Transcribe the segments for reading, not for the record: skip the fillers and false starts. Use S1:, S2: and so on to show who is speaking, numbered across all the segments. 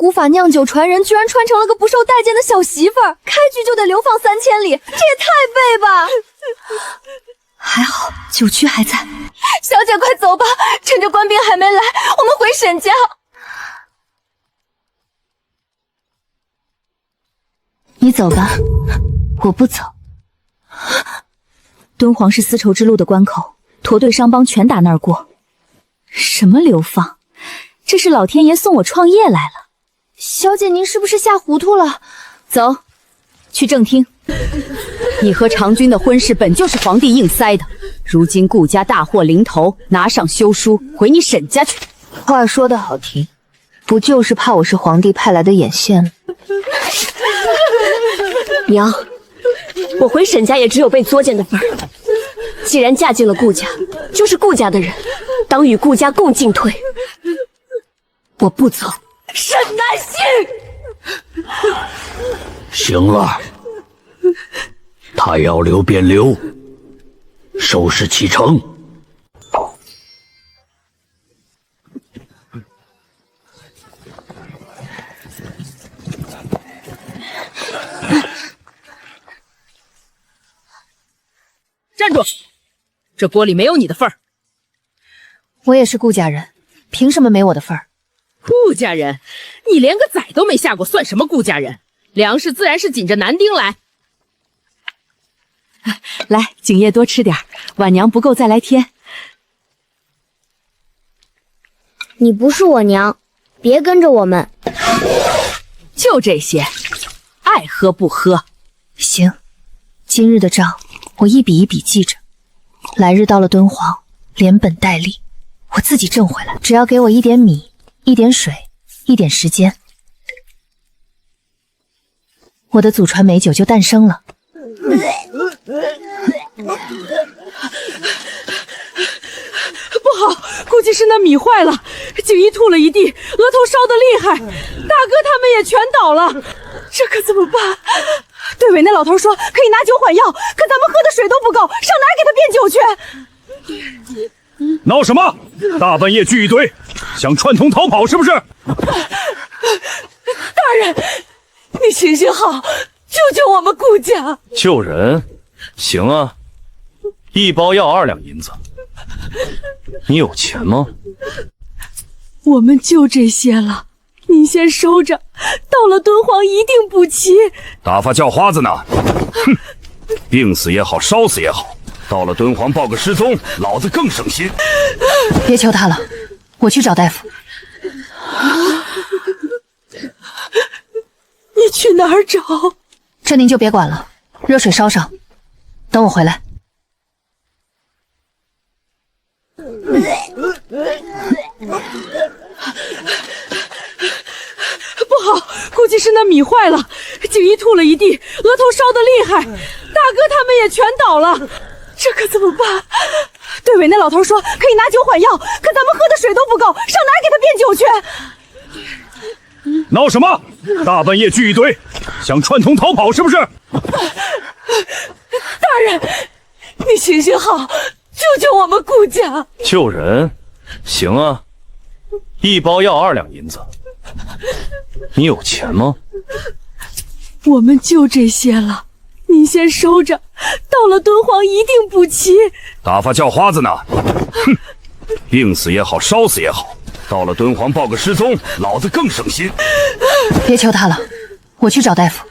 S1: 古法酿酒传人居然穿成了个不受待见的小媳妇儿，开局就得流放3000里，这也太背吧！还好酒区还在，小姐快走吧，趁着官兵还没来，我们回沈家。你走吧，我不走。敦煌是丝绸之路的关口，驼队商帮全打那儿过。什么流放？这是老天爷送我创业来了。小姐，您是不是吓糊涂了？走，去正厅。你和长君的婚事本就是皇帝硬塞的，如今顾家大祸临头，拿上休书回你沈家去。话说得好听，不就是怕我是皇帝派来的眼线吗？
S2: 娘，我回沈家也只有被作践的份儿。既然嫁进了顾家，就是顾家的人，当与顾家共进退。
S1: 我不走。
S2: 沈南信，
S3: 行了，他要留便留，收拾启程。
S4: 站住！这锅里没有你的份儿。
S1: 我也是顾家人，凭什么没我的份儿？
S4: 顾家人，你连个崽都没下过，算什么顾家人？粮食自然是紧着男丁来。
S1: 来，景夜多吃点，晚娘不够再来添。
S5: 你不是我娘，别跟着我们。
S4: 就这些，爱喝不喝。
S1: 行，今日的账我一笔一笔记着，来日到了敦煌，连本带利，我自己挣回来。只要给我一点米，一点水，一点时间，我的祖传美酒就诞生了。
S4: 不好，估计是那米坏了，景一吐了一地，额头烧得厉害，大哥他们也全倒了，这可怎么办？队委那老头说可以拿酒缓药，可咱们喝的水都不够，上哪儿给他变酒去？
S6: 闹什么？大半夜聚一堆，想串通逃跑是不是？
S4: 大人，你行行好，救救我们顾家！
S6: 救人？行啊，1包药2两银子。你有钱吗？
S4: 我们就这些了，您先收着，到了敦煌一定补齐。
S6: 打发叫花子呢？哼，病死也好，烧死也好，到了敦煌报个失踪，老子更省心。
S1: 别求他了，我去找大夫。
S4: 你去哪儿找？
S1: 这您就别管了，热水烧上，等我回来。
S4: 不好，估计是那米坏了，景一吐了一地，额头烧得厉害，大哥他们也全倒了，这可怎么办？队委那老头说可以拿酒缓药，可咱们喝的水都不够，上哪儿给他变酒去？
S6: 闹什么？大半夜聚一堆，想串通逃跑是不是？
S4: 大人，你行行好，救救我们顾家！
S6: 救人？行啊，1包药2两银子。你有钱吗？
S4: 我们就这些了，您先收着，到了敦煌一定补齐。
S6: 打发叫花子呢？哼，病死也好，烧死也好，到了敦煌报个失踪，老子更省心。
S1: 别求他了，我去找大夫。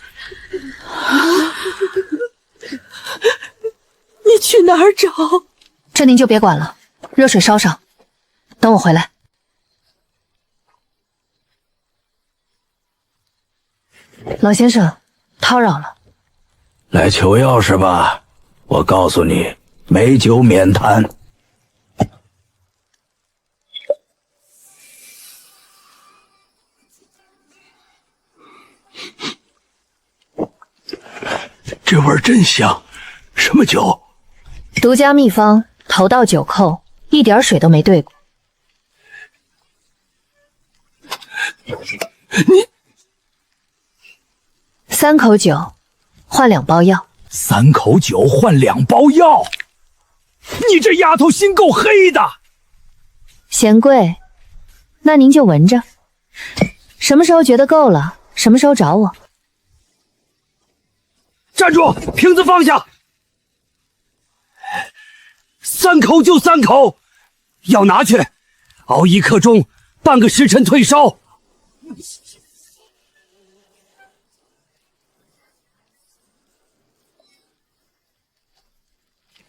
S4: 你去哪儿找？
S1: 这您就别管了，热水烧上，等我回来。老先生，叨扰了。
S3: 来求药是吧？我告诉你，美酒免谈。这味儿真香，什么酒？
S1: 独家秘方，头道9扣，一点水都没兑过。
S3: 你
S1: 3口酒换2包药
S3: ，3口酒换2包药，你这丫头心够黑的。
S1: 嫌贵，那您就闻着。什么时候觉得够了，什么时候找我。
S3: 站住！瓶子放下！3口就3口，要拿去，熬1刻钟，半个时辰退烧。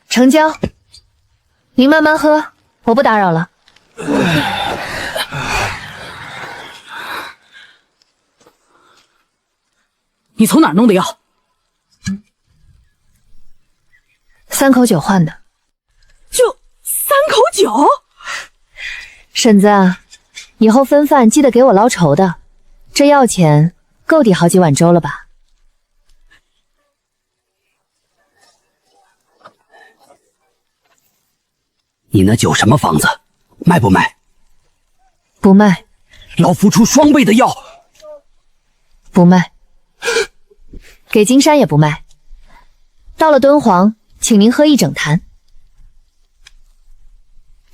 S1: 成交。您慢慢喝，我不打扰了。
S4: 你从哪儿弄的药
S1: ？3口酒换的。
S4: 就3口酒？
S1: 婶子，以后分饭记得给我捞稠的，这药钱够抵好几碗粥了吧？
S3: 你那酒什么方子？卖不卖？
S1: 不卖。
S3: 老夫出双倍的药。
S1: 不卖。给金山也不卖。到了敦煌，请您喝一整坛。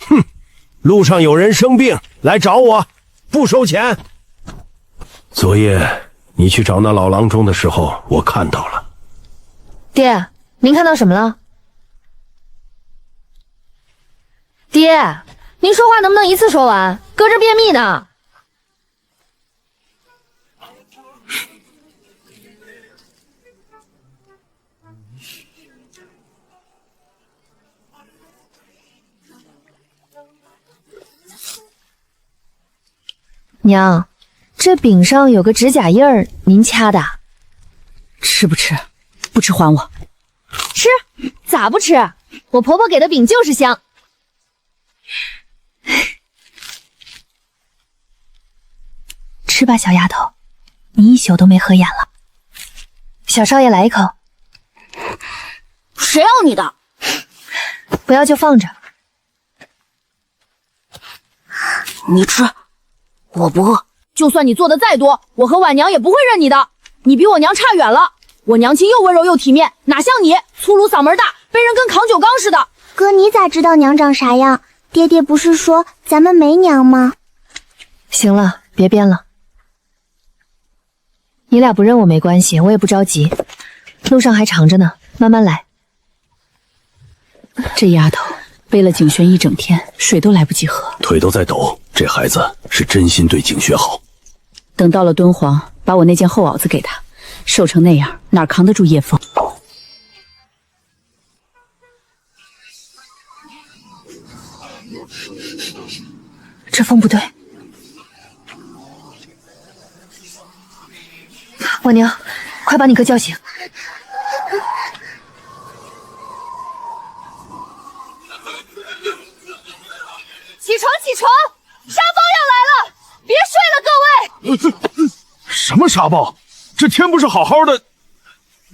S7: 哼，路上有人生病来找我，不收钱。昨夜你去找那老郎中的时候，我看到了。
S1: 爹，您看到什么了？爹，您说话能不能一次说完？搁这便秘呢。娘，这饼上有个指甲印儿，您掐的？
S4: 吃不吃？不吃还我。
S1: 吃？咋不吃？我婆婆给的饼就是香。吃吧，小丫头，你一宿都没合眼了。小少爷来一口。
S2: 谁要你的？
S1: 不要就放着。
S2: 你吃，我不饿。
S4: 就算你做的再多，我和婉娘也不会认你的。你比我娘差远了。我娘亲又温柔又体面，哪像你粗鲁嗓门大，被人跟扛酒缸似的。
S5: 哥，你咋知道娘长啥样？爹爹不是说咱们没娘吗？
S1: 行了，别编了。你俩不认我没关系，我也不着急，路上还长着呢，慢慢来。
S4: 这丫头背了景轩一整天，水都来不及喝，
S7: 腿都在抖。这孩子是真心对景轩好。
S4: 等到了敦煌，把我那件厚袄子给他，瘦成那样，哪扛得住夜风？
S1: 这风不对。婉娘，快把你哥叫醒。起床，起床！沙包要来了，别睡了，各位！
S6: 什么沙暴？这天不是好好的？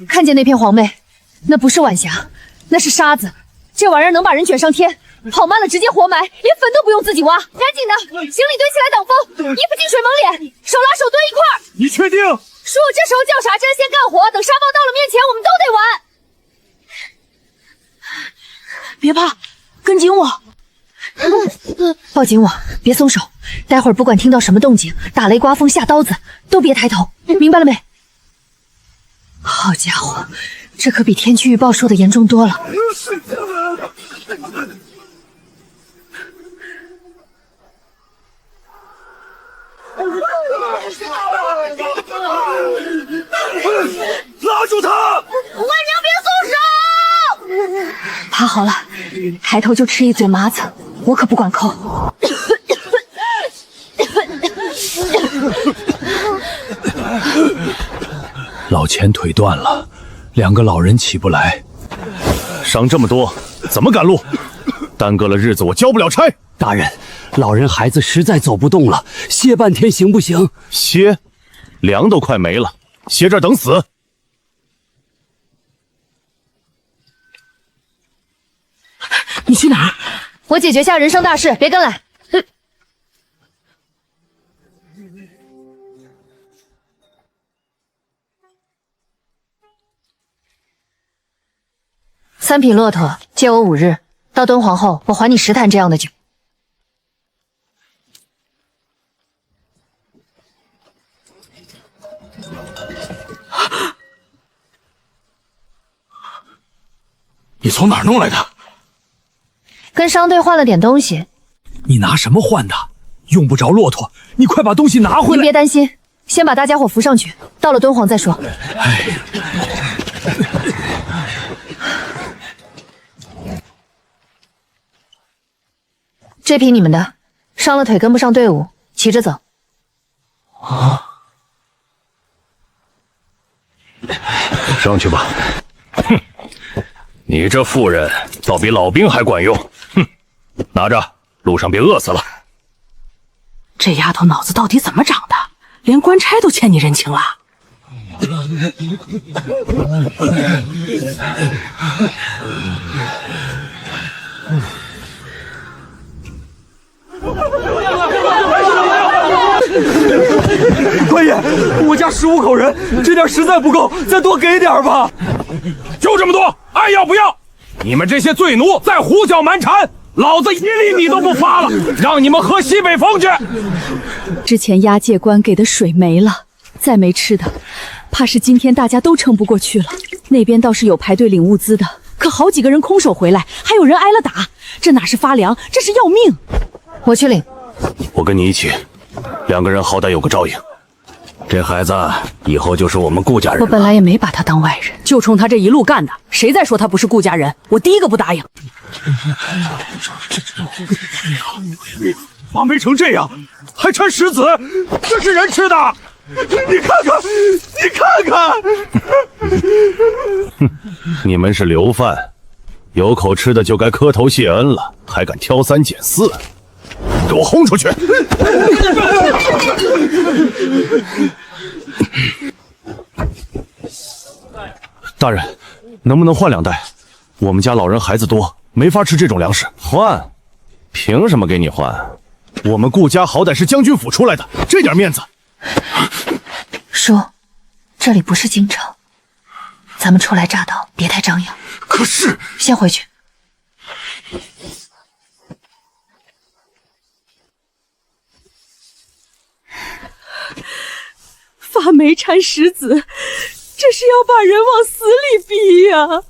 S1: 看见那片黄梅，那不是晚霞，那是沙子。这玩意儿能把人卷上天，跑慢了直接活埋，连坟都不用自己挖。赶紧的，行李堆起来挡风，衣服进水蒙脸，手拉手蹲一块儿。
S6: 你确定？
S1: 叔，这时候叫啥针先干活，等沙暴到了面前，我们都得完。
S4: 别怕，跟紧我。
S1: 抱紧我，别松手。待会儿不管听到什么动静，打雷刮风下刀子，都别抬头，明白了没？好家伙，这可比天气预报说的严重多了。
S6: 拉住他！
S1: 万娘别松手！趴好了，抬头就吃一嘴麻子，我可不管扣。
S3: 老钱腿断了，2个老人起不来，
S6: 伤这么多，怎么赶路？耽搁了日子，我交不了差。
S3: 大人，老人孩子实在走不动了，歇半天行不行？
S6: 歇？粮都快没了，歇这儿等死？
S4: 你去哪儿？
S1: 我解决下人生大事，别跟来。3匹骆驼，借我5日。到敦煌后，我还你10坛这样的酒。
S3: 你从哪儿弄来的？
S2: 跟商队换了点东西。
S8: 你拿什么换的？用不着骆驼，你快把东西拿回来。
S2: 您别担心，先把大家伙扶上去，到了敦煌再说。这批你们的，伤了腿跟不上队伍，骑着走。
S7: 啊！上去吧。
S6: 哼，你这妇人倒比老兵还管用。哼，拿着，路上别饿死了。
S4: 这丫头脑子到底怎么长的？连官差都欠你人情了。
S8: 官爷，我家15口人，这点实在不够，再多给点吧。
S6: 就这么多，爱要不要？你们这些罪奴再胡搅蛮缠，老子1厘米都不发了，让你们喝西北风去。
S1: 之前押解官给的水没了，再没吃的，怕是今天大家都撑不过去了。那边倒是有排队领物资的，可好几个人空手回来，还有人挨了打，这哪是发粮，这是要命。
S2: 我去领。
S6: 我跟你一起，2个人好歹有个照应。这孩子以后就是我们顾家人。
S4: 我本来也没把他当外人，就冲他这一路干的，谁再说他不是顾家人，我第一个不答应。
S6: 发霉成这样，还掺石子，这是人吃的！
S8: 你看看，你看看！
S6: 你们是流犯，有口吃的就该磕头谢恩了，还敢挑3拣4，给我轰出去！大人，能不能换2袋？我们家老人孩子多，没法吃这种粮食。换？凭什么给你换？我们顾家好歹是将军府出来的，这点面子。
S2: 叔，这里不是京城，咱们初来乍到，别太张扬。
S6: 可是，
S2: 先回去。
S4: 发霉缠石子，这是要把人往死里逼呀！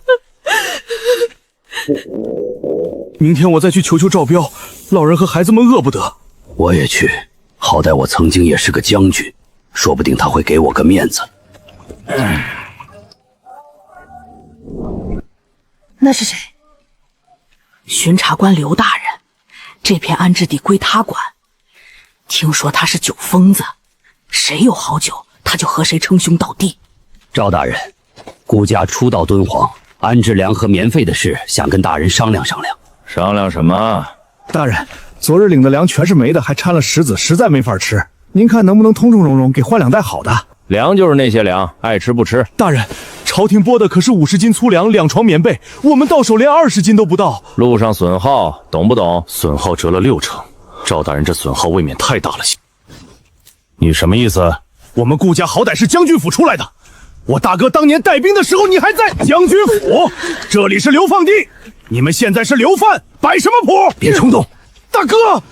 S8: 明天我再去求求赵彪，老人和孩子们饿不得。
S3: 我也去，好歹我曾经也是个将军，说不定他会给我个面子。
S2: 那是谁？
S4: 巡查官刘大人，这片安置地归他管。听说他是酒疯子，谁有好酒，他就和谁称兄道弟。
S3: 赵大人，顾家初到敦煌，安置粮和棉费的事，想跟大人商量商量。
S6: 商量什么？
S8: 大人，昨日领的粮全是霉的，还掺了石子，实在没法吃。您看能不能通通融融，给换2袋好的？
S6: 粮就是那些粮，爱吃不吃。
S8: 大人，朝廷拨的可是50斤粗粮，2床棉被，我们到手连20斤都不到。
S6: 路上损耗，懂不懂？损耗折了6成，赵大人这损耗未免太大了些。你什么意思？
S8: 我们顾家好歹是将军府出来的，我大哥当年带兵的时候，你还在将军府，这里是流放地，你们现在是流犯，摆什么谱？
S3: 别冲动，
S8: 大哥。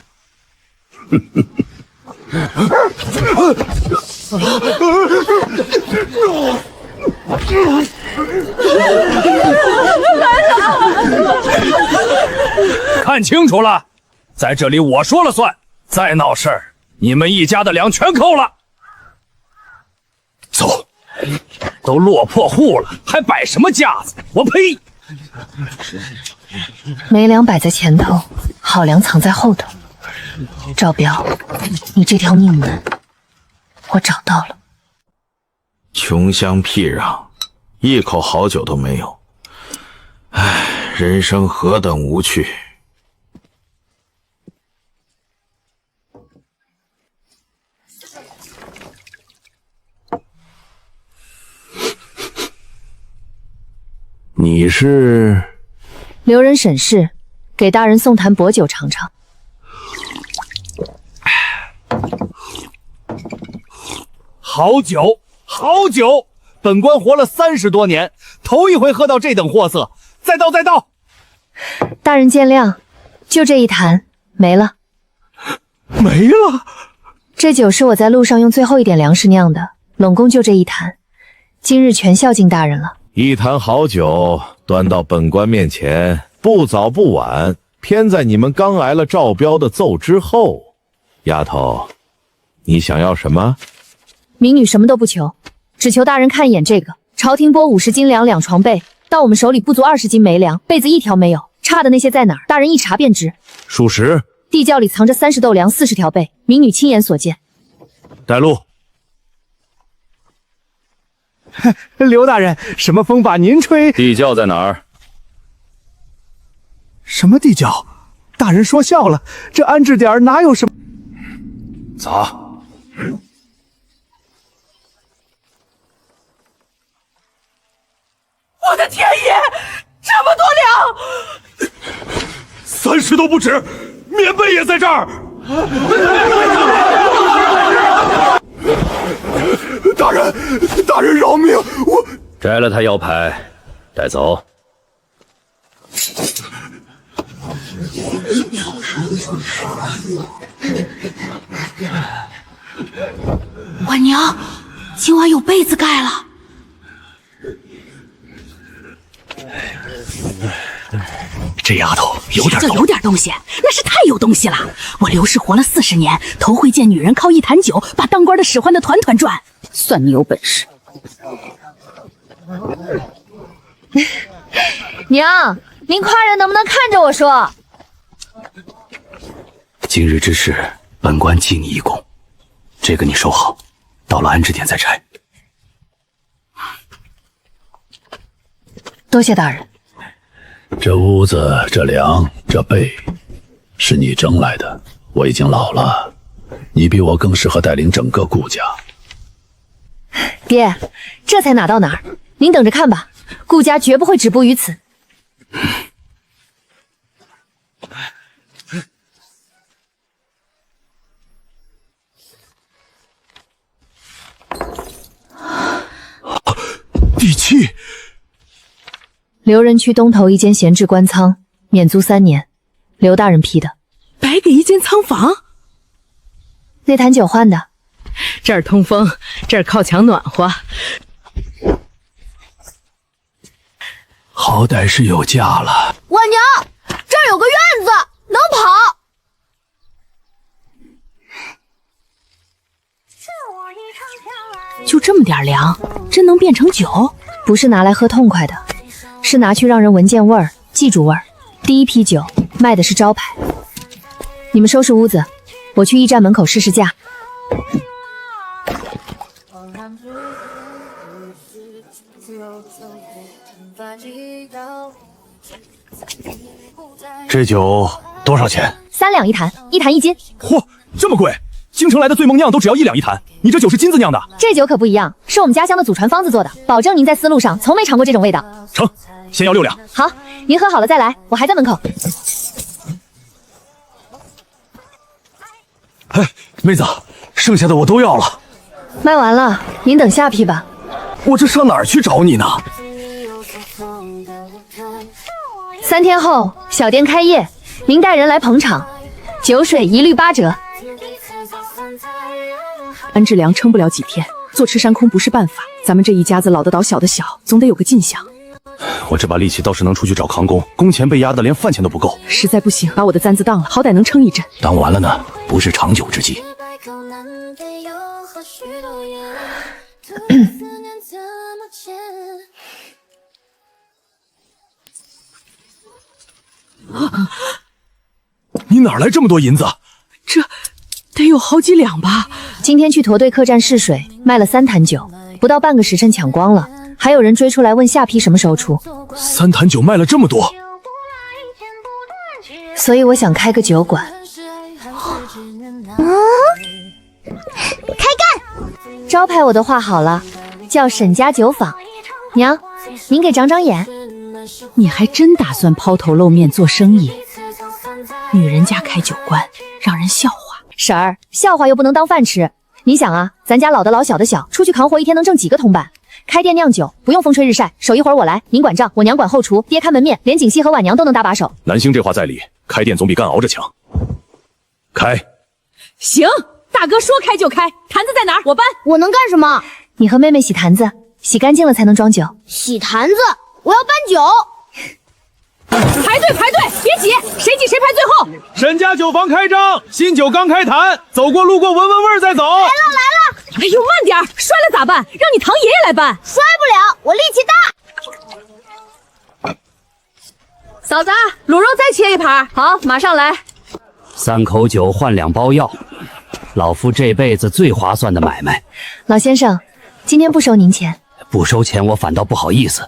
S6: 看清楚了，在这里我说了算，再闹事儿，你们一家的粮全扣了。走，都落魄户了，还摆什么架子？我呸！
S2: 没粮摆在前头，好粮藏在后头。赵彪，你这条命门，我找到了。
S9: 穷乡僻壤，一口好酒都没有。唉，人生何等无趣。
S6: 你是？
S2: 留人审视，给大人送坛薄酒尝尝。
S8: 好酒，好酒！本官活了30多年，头一回喝到这等货色。再倒，再倒！
S2: 大人见谅，就这一坛没了。
S8: 没了？
S2: 这酒是我在路上用最后一点粮食酿的，拢共就这一坛，今日全孝敬大人了。
S6: 一坛好酒，
S9: 端到本官面前，不早不晚，偏在你们刚挨了赵彪的揍之后。丫头，你想要什么？
S1: 民女什么都不求，只求大人看一眼这个。朝廷拨50斤粮2床被，到我们手里不足20斤没粮，被子一条没有，差的那些在哪儿？大人一查便知。
S6: 属实。
S1: 地窖里藏着30斗粮40条被，民女亲眼所见。
S6: 带路。
S8: 刘大人，什么风把您吹？
S6: 地窖在哪儿？
S8: 什么地窖？大人说笑了，这安置点哪有什么？
S6: 走。
S4: 我的天爷，这么多粮
S8: ！30都不止，棉被也在这儿。大人饶命！我
S3: 摘了他腰牌，带走。
S4: 婉娘，今晚有被子盖了。
S8: 这丫头有点
S4: 就有点东西，那是太有东西了。我刘氏活了40年，头回见女人靠一坛酒把当官的使唤得团团转。算你有本事。
S1: 娘，您夸人能不能看着我说？
S3: 今日之事，本官记你一功。这个你收好，到了安置点再拆。
S1: 多谢大人。
S10: 这屋子、这粮、这被，是你争来的。我已经老了，你比我更适合带领整个顾家。
S1: 爹，这才哪到哪儿，您等着看吧，顾家绝不会止步于此。
S8: 地契。
S1: 留人区东头一间闲置官仓，免租3年，刘大人批的。
S4: 白给一间仓房？
S1: 那坛酒换的。
S4: 这儿通风，这儿靠墙暖和。
S10: 好歹是有家了。
S5: 婉娘，这儿有个院子，能跑。
S4: 就这么点粮，真能变成酒？
S1: 不是拿来喝痛快的，是拿去让人闻见味儿，记住味儿。第一批酒卖的是招牌。你们收拾屋子，我去驿站门口试试驾。
S6: 这酒多少钱
S1: ？3两一坛，1坛1斤。
S8: 嚯，这么贵！京城来的醉梦酿都只要1两1坛，你这酒是金子酿的？
S1: 这酒可不一样，是我们家乡的祖传方子做的，保证您在丝路上从没尝过这种味道。
S8: 成，先要6两。
S1: 好，您喝好了再来，我还在门口。
S8: 哎，妹子，剩下的我都要了。
S1: 卖完了，您等下批吧。
S8: 我这上哪儿去找你呢
S1: ？3天后小店开业，您带人来捧场，酒水一律8折。
S4: 安置粮撑不了几天，坐吃山空不是办法。咱们这一家子老的倒小的小，总得有个进项。
S6: 我这把力气倒是能出去找康工，工钱被压得连饭钱都不够。
S4: 实在不行，把我的簪子当了，好歹能撑一阵。
S10: 当完了呢，不是长久之计。
S8: 你哪来这么多银子？
S4: 这得有好几两吧。
S1: 今天去驼队客栈试水，卖了3坛酒，不到半个时辰抢光了。还有人追出来问下批什么时候出。
S8: 3坛酒卖了这么多，
S1: 所以我想开个酒馆。
S5: 开干！
S1: 招牌我都画好了，叫沈家酒坊。娘，您给长长眼。
S4: 你还真打算抛头露面做生意？女人家开酒馆，让人笑话。
S1: 婶儿，笑话又不能当饭吃。你想啊，咱家老的老小的小，出去扛活一天能挣几个铜板？开店酿酒不用风吹日晒，手一会儿我来，您管账，我娘管后厨，爹看门面，连锦溪和婉娘都能搭把手。
S6: 南星这话在理，开店总比干熬着强。开。
S4: 行，大哥说开就开，坛子在哪儿？我搬。
S5: 我能干什么？
S1: 你和妹妹洗坛子，洗干净了才能装酒。
S5: 洗坛子？我要搬酒。
S4: 排队，别挤，谁挤谁排最后。
S8: 沈家酒坊开张，新酒刚开坛，走过路过闻闻味儿再走。来
S4: 了！哎呦，慢点，摔了咋办？让你堂爷爷来搬。
S5: 摔不了，我力气大。
S4: 嫂子，卤肉再切一盘。好，马上来。
S3: 3口酒换2包药，老夫这辈子最划算的买卖。
S1: 老先生，今天不收您钱。
S3: 不收钱我反倒不好意思。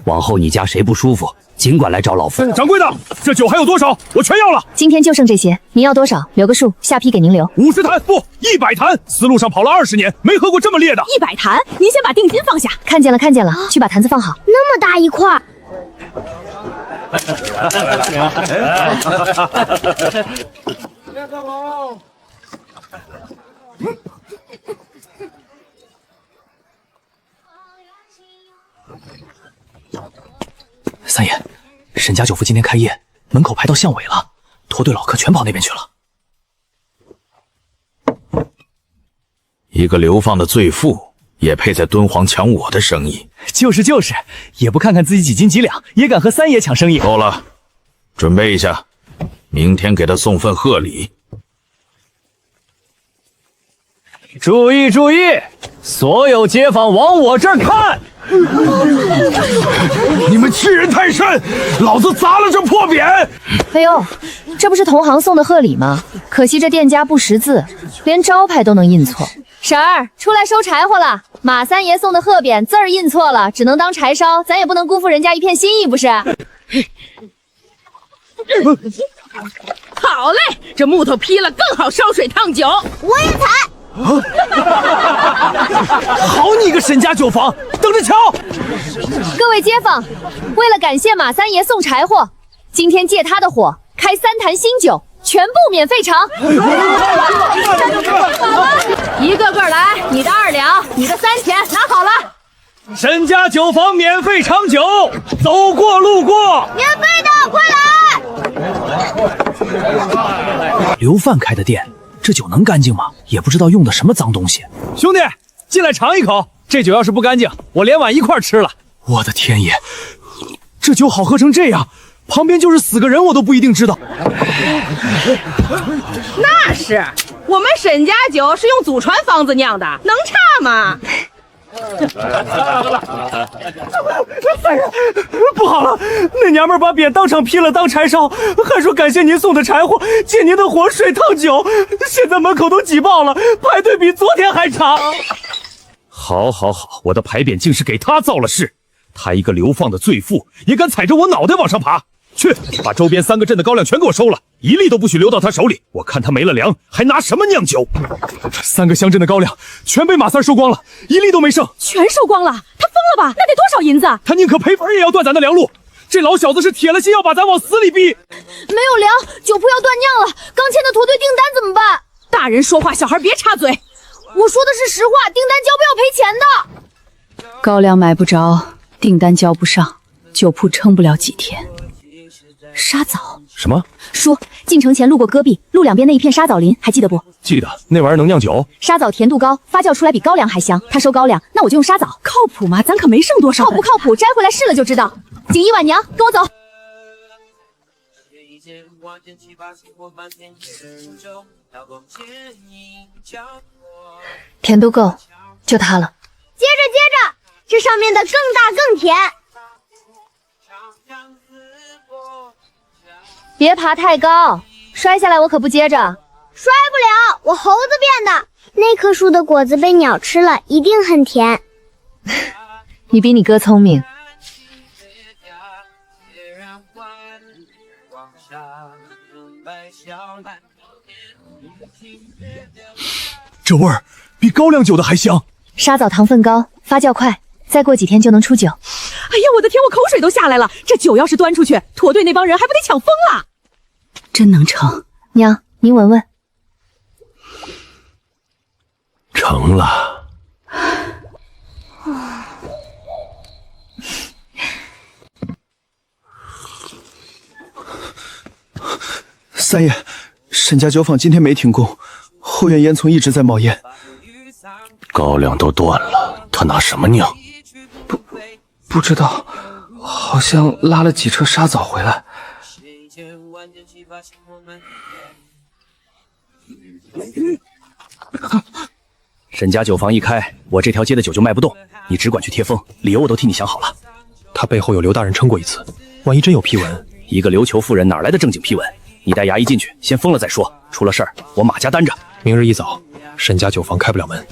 S3: 往后你家谁不舒服，尽管来找老夫。
S8: 掌柜的，这酒还有多少？我全要了。
S1: 今天就剩这些，您要多少？留个数，下批给您留。
S8: 50坛不，100坛。丝路上跑了20年，没喝过这么烈的。
S4: 100坛，您先把定金放下。
S1: 看见了，去把坛子放好。
S5: 那么大一块。
S11: 三爷，沈家酒府今天开业，门口排到巷尾了，驼队老客全跑那边去了。
S9: 一个流放的罪妇，也配在敦煌抢我的生意？
S11: 就是，也不看看自己几斤几两，也敢和三爷抢生意。
S9: 够了，准备一下，明天给他送份贺礼。
S11: 注意，所有街坊往我这儿看！
S8: 你们欺人太甚，老子砸了这破匾！
S1: 哎呦，这不是同行送的贺礼吗？可惜这店家不识字，连招牌都能印错。婶儿，出来收柴火了。马三爷送的贺匾字儿印错了，只能当柴烧，咱也不能辜负人家一片心意，不是？
S4: 好嘞，这木头劈了更好烧水烫酒。
S5: 我也踩。
S11: 好你个沈家酒坊，等着瞧！
S1: 各位街坊，为了感谢马三爷送柴火，今天借他的火开3坛新酒，全部免费尝。
S4: 一个个来，你的2两，你的3钱，拿好了。
S8: 沈家酒坊免费尝酒，走过路过
S5: 免费的，快
S11: 来！流贩开的店，这酒能干净吗？也不知道用的什么脏东西。
S8: 兄弟，进来尝一口，这酒要是不干净，我连碗一块吃了。
S11: 我的天爷，这酒好喝成这样，旁边就是死个人我都不一定知道。
S4: 那是，我们沈家酒是用祖传方子酿的，能差吗？
S11: 不好了，那娘们把匾当场劈了当柴烧，还说感谢您送的柴火，借您的火水烫酒，现在门口都挤爆了，排队比昨天还长。
S8: 好，我的牌匾竟是给他造了势，他一个流放的罪妇也敢踩着我脑袋往上爬。去，把周边3个镇的高粱全给我收了，一粒都不许留到他手里。我看他没了粮，还拿什么酿酒？3个乡镇的高粱全被马三收光了，一粒都没剩。
S4: 全收光了？他疯了吧？那得多少银子？
S8: 他宁可赔本也要断咱的粮路。这老小子是铁了心要把咱往死里逼。
S1: 没有粮，酒铺要断酿了，刚签的驼队订单怎么办？
S4: 大人说话，小孩别插嘴。
S1: 我说的是实话，订单交不要赔钱的。
S4: 高粱买不着，订单交不上，酒铺撑不了几天。
S1: 沙枣？
S8: 什么？
S1: 叔，进城前路过戈壁，路两边那一片沙枣林，还记得不？
S8: 记得，那玩意儿能酿酒。
S1: 沙枣甜度高，发酵出来比高粱还香。他收高粱，那我就用沙枣。
S4: 靠谱吗？咱可没剩多少。
S1: 靠不靠谱？摘回来试了就知道。锦衣晚娘，跟我走。甜度够，就它了。
S5: 接着，这上面的更大更甜。
S1: 别爬太高，摔下来我可不接着。
S5: 摔不了，我猴子变的。那棵树的果子被鸟吃了，一定很甜。
S1: 你比你哥聪明。
S8: 这味儿比高粱酒的还香。
S1: 沙枣糖分高，发酵快，再过几天就能出酒。
S4: 哎呀，我的天，我口水都下来了。这酒要是端出去，驼队那帮人还不得抢疯了？真能成。
S1: 娘，您闻闻。
S7: 成了。
S11: 三爷，沈家酒坊今天没停工，后院烟囱一直在冒烟。
S8: 高粱都断了，他拿什么酿？
S11: 不知道，好
S12: 好像拉了几车沙枣回来。
S8: 沈家酒坊一开，我这条街的酒就卖不动，你只管去贴封，理由我都替你想好了。
S11: 他背后有刘大人撑过一次，万一真有批文，
S8: 一个琉球妇人哪来的正经批文？你带衙役进去，先封了再说。出了事儿，我马家担着。
S11: 明日一早，沈家酒坊开不了门。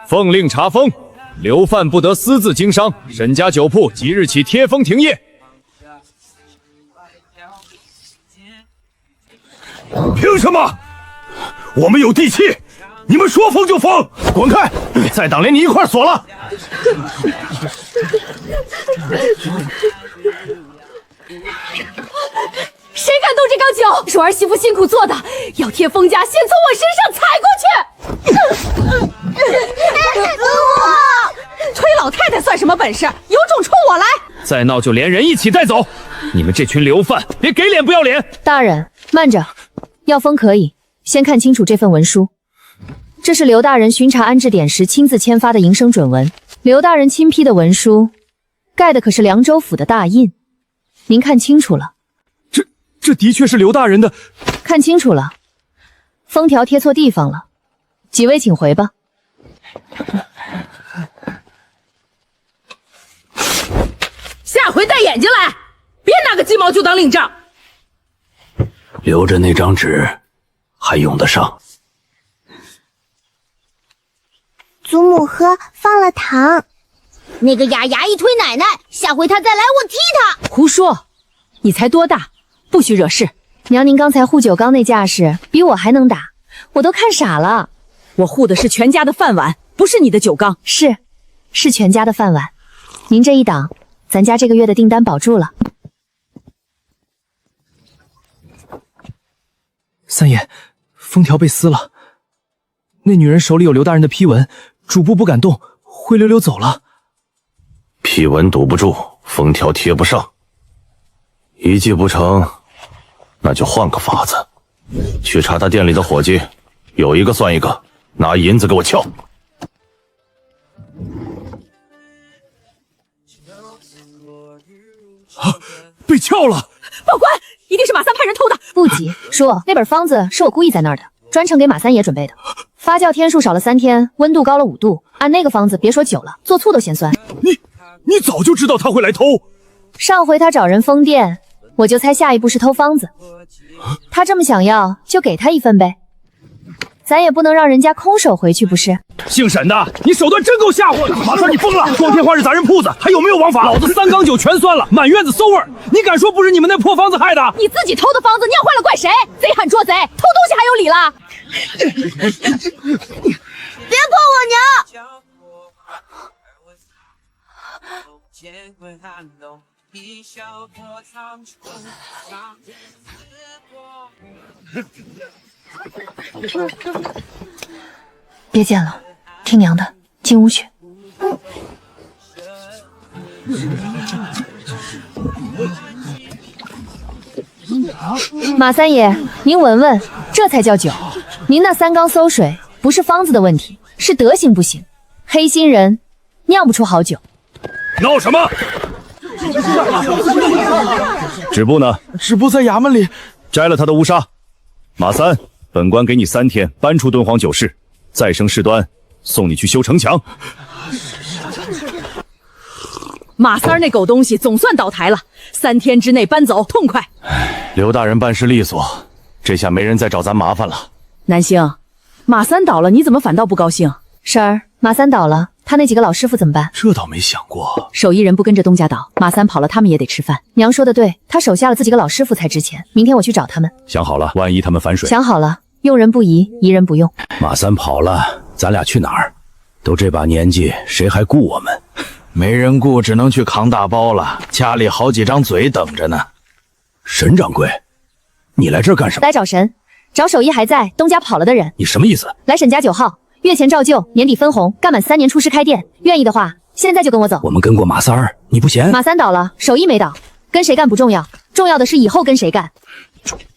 S8: 奉令查封，流贩不得私自经商。沈家酒铺即日起贴封停业。
S6: 凭什么？我们有地契，你们说封就封！滚开！再挡连你一块锁了！
S2: 谁敢动这缸酒？是我儿媳妇辛苦做的，要贴封家，先从我身上踩过去。
S4: 推老太太算什么本事？有种冲我来！
S8: 再闹就连人一起带走！你们这群流贩，别给脸不要脸！
S1: 大人，慢着，要封可以，先看清楚这份文书。这是刘大人巡查安置点时亲自签发的营生准文，刘大人亲批的文书，盖的可是凉州府的大印。您看清楚了？
S8: 这的确是刘大人的。
S1: 看清楚了，封条贴错地方了，几位请回吧。
S4: 下回带眼睛来，别拿个鸡毛就当令状。
S3: 留着那张纸，还用得上。
S5: 祖母喝放了糖，那个牙一推奶奶，下回他再来我踢他。
S4: 胡说，你才多大，不许惹事。
S1: 娘，您刚才护酒缸那架势比我还能打，我都看傻了。
S4: 我护的是全家的饭碗，不是你的酒缸。
S1: 是全家的饭碗。您这一挡，咱家这个月的订单保住了。
S11: 三爷，封条被撕了，那女人手里有刘大人的批文，主簿不敢动，灰溜溜走了。
S6: 批文堵不住，封条贴不上，一计不成，那就换个法子。去查他店里的伙计，有一个算一个，拿银子给我撬。
S8: 被撬了！
S4: 报官，一定是马三派人偷的。
S1: 不急，叔，那本方子是我故意在那儿的，专程给马三爷准备的。发酵天数少了3天，温度高了5度，按那个方子别说酒了，做醋都嫌酸。
S8: 你早就知道他会来偷。
S1: 上回他找人封店，我就猜下一步是偷方子。他这么想要，就给他一份呗。咱也不能让人家空手回去，不是？
S8: 姓沈的，你手段真够吓唬的！马三，你疯了！光天化日砸人铺子，还有没有王法？老子3缸酒全酸了，满院子馊味儿！你敢说不是你们那破方子害的？
S4: 你自己偷的方子，酿坏了怪谁？贼喊捉贼，偷东西还有理了？
S5: 别碰我娘！
S1: 别见了，听娘的，进屋去。马三爷，您闻闻，这才叫酒。您那3缸馊水不是方子的问题，是德行不行。黑心人酿不出好酒。
S8: 闹什么？止步呢？
S11: 止步在衙门里。
S8: 摘了他的乌纱。马三，本官给你3天搬出敦煌酒市，再生事端，送你去修城墙。
S4: 马三那狗东西总算倒台了，3天之内搬走，痛快。
S6: 刘大人办事利索，这下没人再找咱麻烦了。
S4: 南星，马三倒了，你怎么反倒不高兴？
S1: 婶儿，马三倒了，他那几个老师傅怎么办？
S11: 这倒没想过。
S4: 手艺人不跟着东家倒，马三跑了，他们也得吃饭。
S1: 娘说的对，他手下了自己个老师傅才值钱。明天我去找他们。
S8: 想好了，万一他们反水。
S1: 想好了，用人不疑，疑人不用。
S3: 马三跑了，咱俩去哪儿？都这把年纪，谁还顾我们？没人顾，只能去扛大包了。家里好几张嘴等着呢。沈掌柜，你来这儿干什么？
S1: 来找神，找手艺还在，东家跑了的人。
S3: 你什么意思？
S1: 来沈家9号，月前照旧，年底分红，干满3年出师开店。愿意的话，现在就跟我走。
S3: 我们跟过马三儿，你不嫌？
S1: 马三倒了，手艺没倒，跟谁干不重要，重要的是以后跟谁干。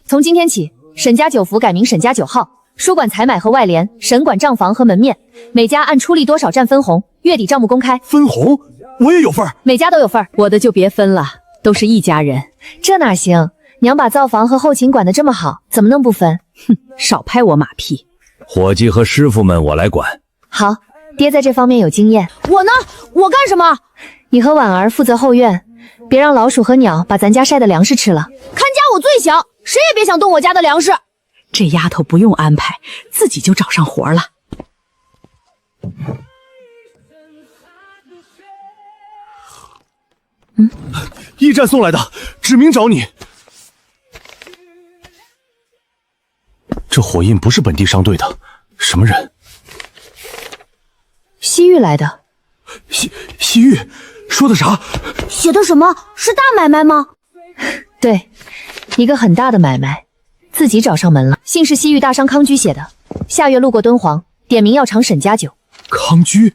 S1: 从今天起，沈家酒府改名沈家9号，书管采买和外联，沈管账房和门面，每家按出力多少占分红，月底账目公开。
S6: 分红？我也有份儿。
S1: 每家都有份儿，我的就别分了，都是一家人。
S2: 这哪行？娘把灶房和后勤管得这么好，怎么能不分？
S1: 哼，少拍我马屁。
S3: 伙计和师傅们我来管。
S2: 好，爹在这方面有经验。
S4: 我呢？我干什么？
S2: 你和婉儿负责后院，别让老鼠和鸟把咱家晒的粮食吃了。
S4: 看家我最小，谁也别想动我家的粮食。
S1: 这丫头不用安排，自己就找上活了。
S6: 驿站送来的，指明找你。这火印不是本地商队的，什么人？
S2: 西域来的。
S6: 西域说的啥？
S5: 写的什么？是大买卖吗？
S2: 对，一个很大的买卖，自己找上门了。信是西域大商康居写的，下月路过敦煌，点名要尝沈家酒。
S8: 康居，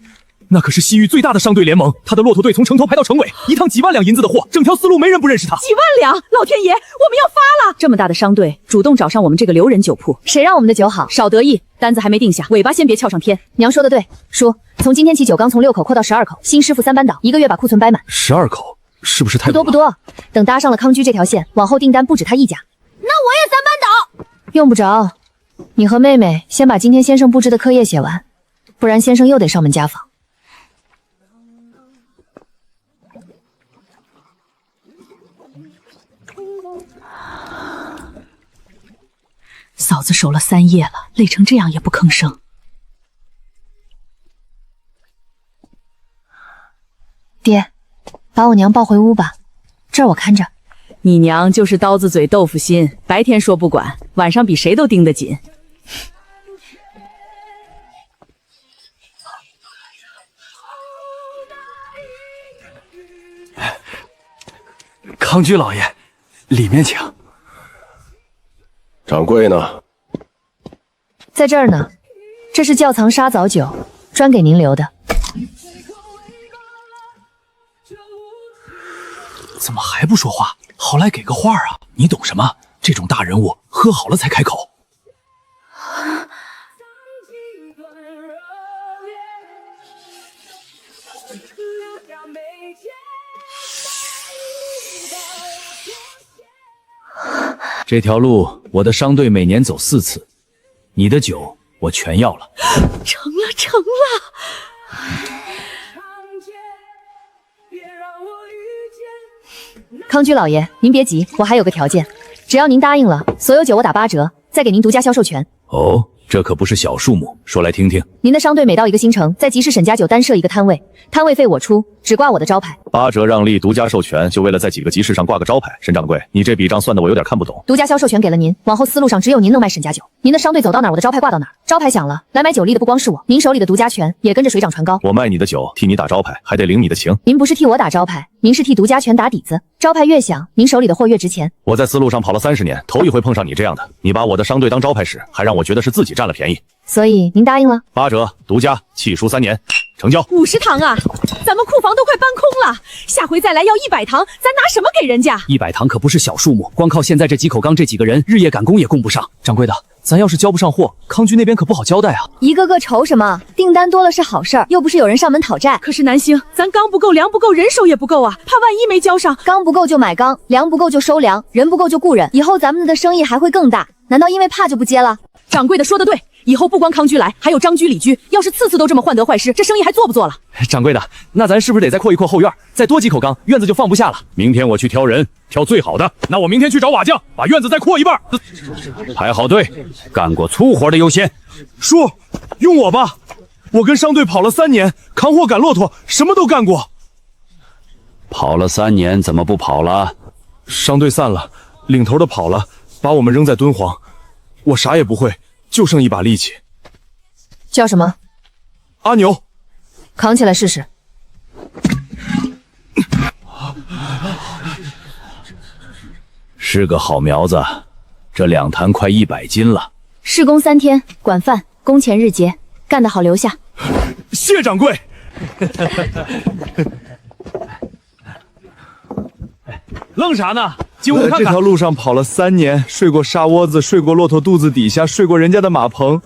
S8: 那可是西域最大的商队联盟，他的骆驼队从城头排到城尾，一趟几万两银子的货，整条丝路没人不认识他。
S4: 几万两！老天爷，我们要发了！
S1: 这么大的商队主动找上我们这个留人酒铺，
S2: 谁让我们的酒好？
S1: 少得意，单子还没定下，尾巴先别翘上天。
S2: 娘说的对，叔，从今天起酒缸从6口扩到12口，新师傅3班倒，1个月把库存掰满。
S6: 12口是不是太
S2: 多？不多，等搭上了康居这条线，往后订单不止他一家。
S5: 那我也3班倒。
S2: 用不着，你和妹妹先把今天先生布置的课业写完，不然先生又得上门家访。
S1: 嫂子守了3夜了，累成这样也不吭声。
S2: 爹，把我娘抱回屋吧，这儿我看着。
S1: 你娘就是刀子嘴豆腐心，白天说不管，晚上比谁都盯得紧。
S6: 康居老爷，里面请。
S7: 掌柜呢？
S2: 在这儿呢，这是窖藏沙枣酒，专给您留的。
S3: 怎么还不说话？好赖给个话啊！你懂什么？这种大人物喝好了才开口。这条路我的商队每年走4次，你的酒我全要了。
S4: 成了，成了！
S2: 康居老爷，您别急，我还有个条件，只要您答应了，所有酒我打8折，再给您独家销售权。
S3: 哦，这可不是小数目，说来听听。
S2: 您的商队每到一个新城，在集市沈家酒单设一个摊位，摊位费我出，只挂我的招牌。
S6: 8折让利，独家授权，就为了在几个集市上挂个招牌。沈掌柜，你这笔账算的我有点看不懂。
S2: 独家销售权给了您，往后丝路上只有您能卖沈家酒。您的商队走到哪儿，我的招牌挂到哪儿。招牌响了，来买酒力的不光是我，您手里的独家权也跟着水涨船高。
S6: 我卖你的酒，替你打招牌，还得领你的情。
S2: 您不是替我打招牌，您是替独家权打底子。招牌越响，您手里的货越值钱。
S6: 我在丝路上跑了30年，头一回碰上你这样的。你把我的商队当招牌使，还让我觉得是自己占了便宜。
S2: 所以您答应了
S6: ？8折，独家，契书3年，成交。
S4: 50堂啊，咱们库房都快搬空了，下回再来要100堂，咱拿什么给人家
S3: ？100堂可不是小数目，光靠现在这几口缸这几个人，日夜赶工也供不上。
S11: 掌柜的，咱要是交不上货，康居那边可不好交代啊。
S2: 一个个愁什么？订单多了是好事儿，又不是有人上门讨债。
S4: 可是南星，咱缸不够，粮不够，人手也不够啊，怕万一没交上。
S2: 缸不够就买缸，粮不够就收粮，人不够就雇人，以后咱们的生意还会更大。难道因为怕就不接了？
S4: 掌柜的说的对，以后不光康居来，还有张居、李居，要是次次都这么患得患失，这生意还做不做了？
S11: 掌柜的，那咱是不是得再扩一扩后院，再多几口缸，院子就放不下了？
S8: 明天我去挑人，挑最好的。那我明天去找瓦匠，把院子再扩一半。
S3: 排好队，干过粗活的优先。
S6: 叔，用我吧，我跟商队跑了3年，扛货赶骆驼，什么都干过。
S3: 跑了3年，怎么不跑了？
S6: 商队散了，领头的跑了，把我们扔在敦煌，我啥也不会，就剩一把力气。
S2: 叫什么？
S6: 阿牛。
S2: 扛起来试试。
S3: 是个好苗子，这2坛快100斤了。
S2: 试工3天，管饭，工钱日结，干得好留下。
S6: 谢掌柜。
S11: 愣啥呢？进屋看看。
S6: 这条路上跑了3年，睡过沙窝子，睡过骆驼肚子底下，睡过人家的马棚，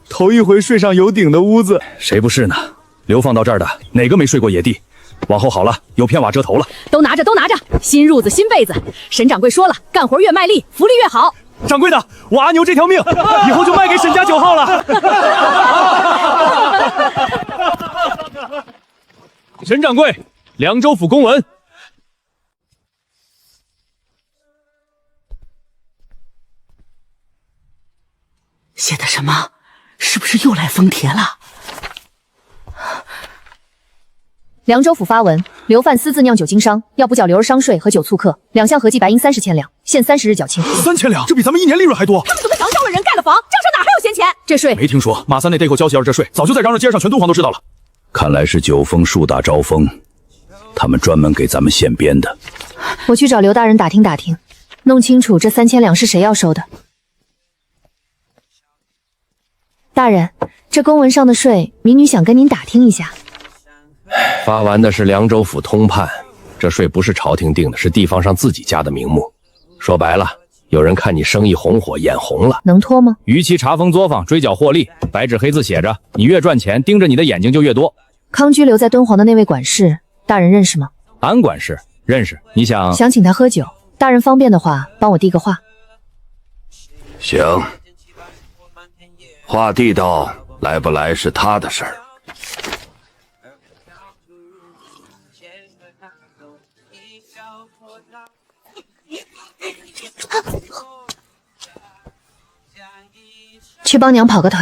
S6: 头一回睡上有顶的屋子。
S3: 谁不是呢？流放到这儿的哪个没睡过野地？
S8: 往后好了，有片瓦遮头了。
S4: 都拿着，都拿着，新褥子新被子。沈掌柜说了，干活越卖力，福利越好。
S8: 掌柜的，我阿牛这条命以后就卖给沈家9号了。沈掌柜，凉州府公文。
S4: 写的什么？是不是又来丰田了？
S1: 凉州府发文，刘范私自酿酒经商，要不缴刘儿商税和酒醋客，2项合计白银30千两，限30日缴清。
S8: 3000两，这比咱们1年利润还多。
S4: 他们都被唐招了人，盖了房，账上哪还有闲钱？
S1: 这税
S8: 没听说，马三那逮口消息，这税早就在嚷嚷街上，全敦煌都知道了。
S3: 看来是九峰树大招风，他们专门给咱们现编的。
S1: 我去找刘大人打听打听，弄清楚这3000两是谁要收的。大人，这公文上的税，民女想跟您打听一下。
S7: 发完的是凉州府通判，这税不是朝廷定的，是地方上自己加的名目。说白了，有人看你生意红火，眼红了。
S1: 能拖吗？
S8: 逾期查封作坊，追缴获利，白纸黑字写着，你越赚钱，盯着你的眼睛就越多。
S1: 康居留在敦煌的那位管事，大人认识吗？
S8: 安管事认识，你想
S1: 请他喝酒，大人方便的话，帮我递个话。
S7: 行，话递到，来不来是他的事儿。
S1: 去帮娘跑个腿。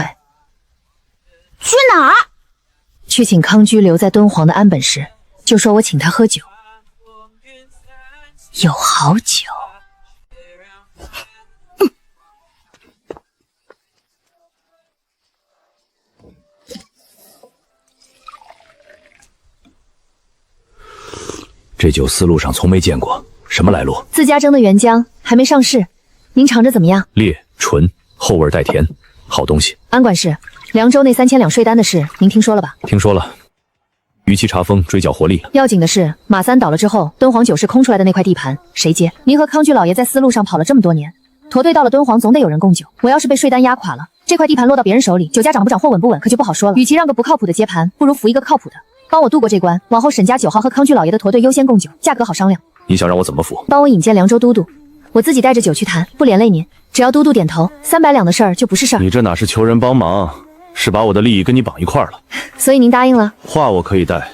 S5: 去哪儿？
S1: 去请康居留在敦煌的安本石，就说我请他喝酒，有好酒。
S3: 这酒丝路上从没见过，什么来路？
S1: 自家蒸的原浆，还没上市，您尝着怎么样？
S3: 烈醇，后味带甜，好东西。
S1: 安管事，凉州那3000两税单的事，您听说了吧？
S8: 听说了，逾期查封，追缴获利。
S1: 要紧的是，马三倒了之后，敦煌酒市空出来的那块地盘，谁接？您和康居老爷在丝路上跑了这么多年，驼队到了敦煌，总得有人供酒。我要是被税单压垮了，这块地盘落到别人手里，酒价涨不涨，货稳不稳，可就不好说了。与其让个不靠谱的接盘，不如扶一个靠谱的。帮我渡过这关，往后沈家9号和康居老爷的驼队优先供酒，价格好商量。
S8: 你想让我怎么扶？
S1: 帮我引荐凉州都督，我自己带着酒去谈，不连累您。只要都督点头，300两的事儿就不是事儿。
S6: 你这哪是求人帮忙，是把我的利益跟你绑一块儿了。
S1: 所以您答应了？
S6: 话我可以带，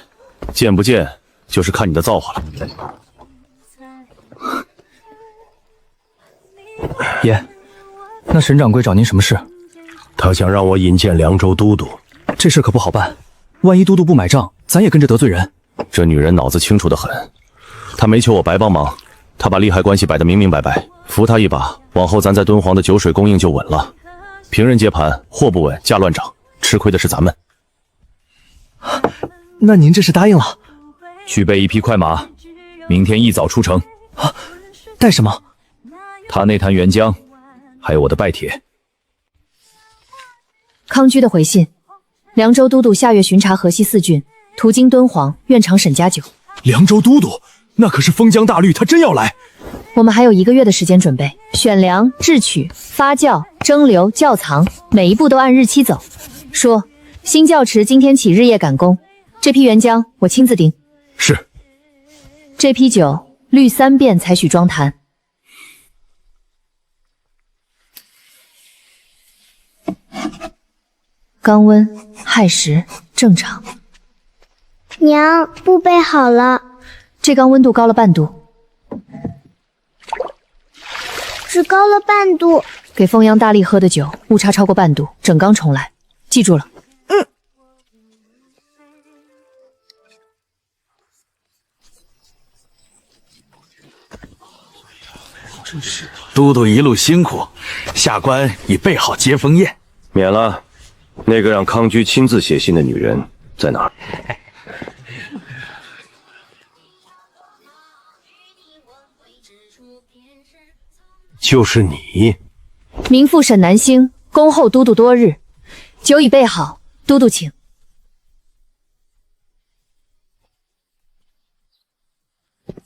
S6: 见不见就是看你的造化了。
S12: 爷，那沈掌柜找您什么事？
S7: 他想让我引荐凉州都督，
S12: 这事可不好办，万一都督不买账，咱也跟着得罪人。
S6: 这女人脑子清楚得很，她没求我白帮忙，她把利害关系摆得明明白白，扶她一把，往后咱在敦煌的酒水供应就稳了。平人接盘，货不稳，价乱涨，吃亏的是咱们。
S12: 那您这是答应了？
S8: 去备一匹快马，明天一早出城。
S12: 啊，带什么？
S8: 他那坛原浆，还有我的拜帖。
S1: 康居的回信：凉州都督下月巡查河西4郡，途经敦煌，愿尝沈家酒。
S8: 凉州都督，那可是封疆大律，他真要来。
S1: 我们还有1个月的时间准备，选粮、制曲、发酵、蒸馏、窖藏，每一步都按日期走。说新窖池今天起日夜赶工，这批原浆我亲自盯。
S8: 是。
S1: 这批酒滤3遍才许装坛。肛温、亥时正常。
S5: 娘，布备好了。
S1: 这缸温度高了半度，
S5: 只高了半度。
S1: 给凤阳大力喝的酒，误差超过半度，整缸重来。记住了。
S3: 都督一路辛苦，下官已备好接风宴。
S7: 免了。那个让康居亲自写信的女人在哪儿？就是你。
S1: 民妇沈南星恭候都督多日，酒已备好，都督请。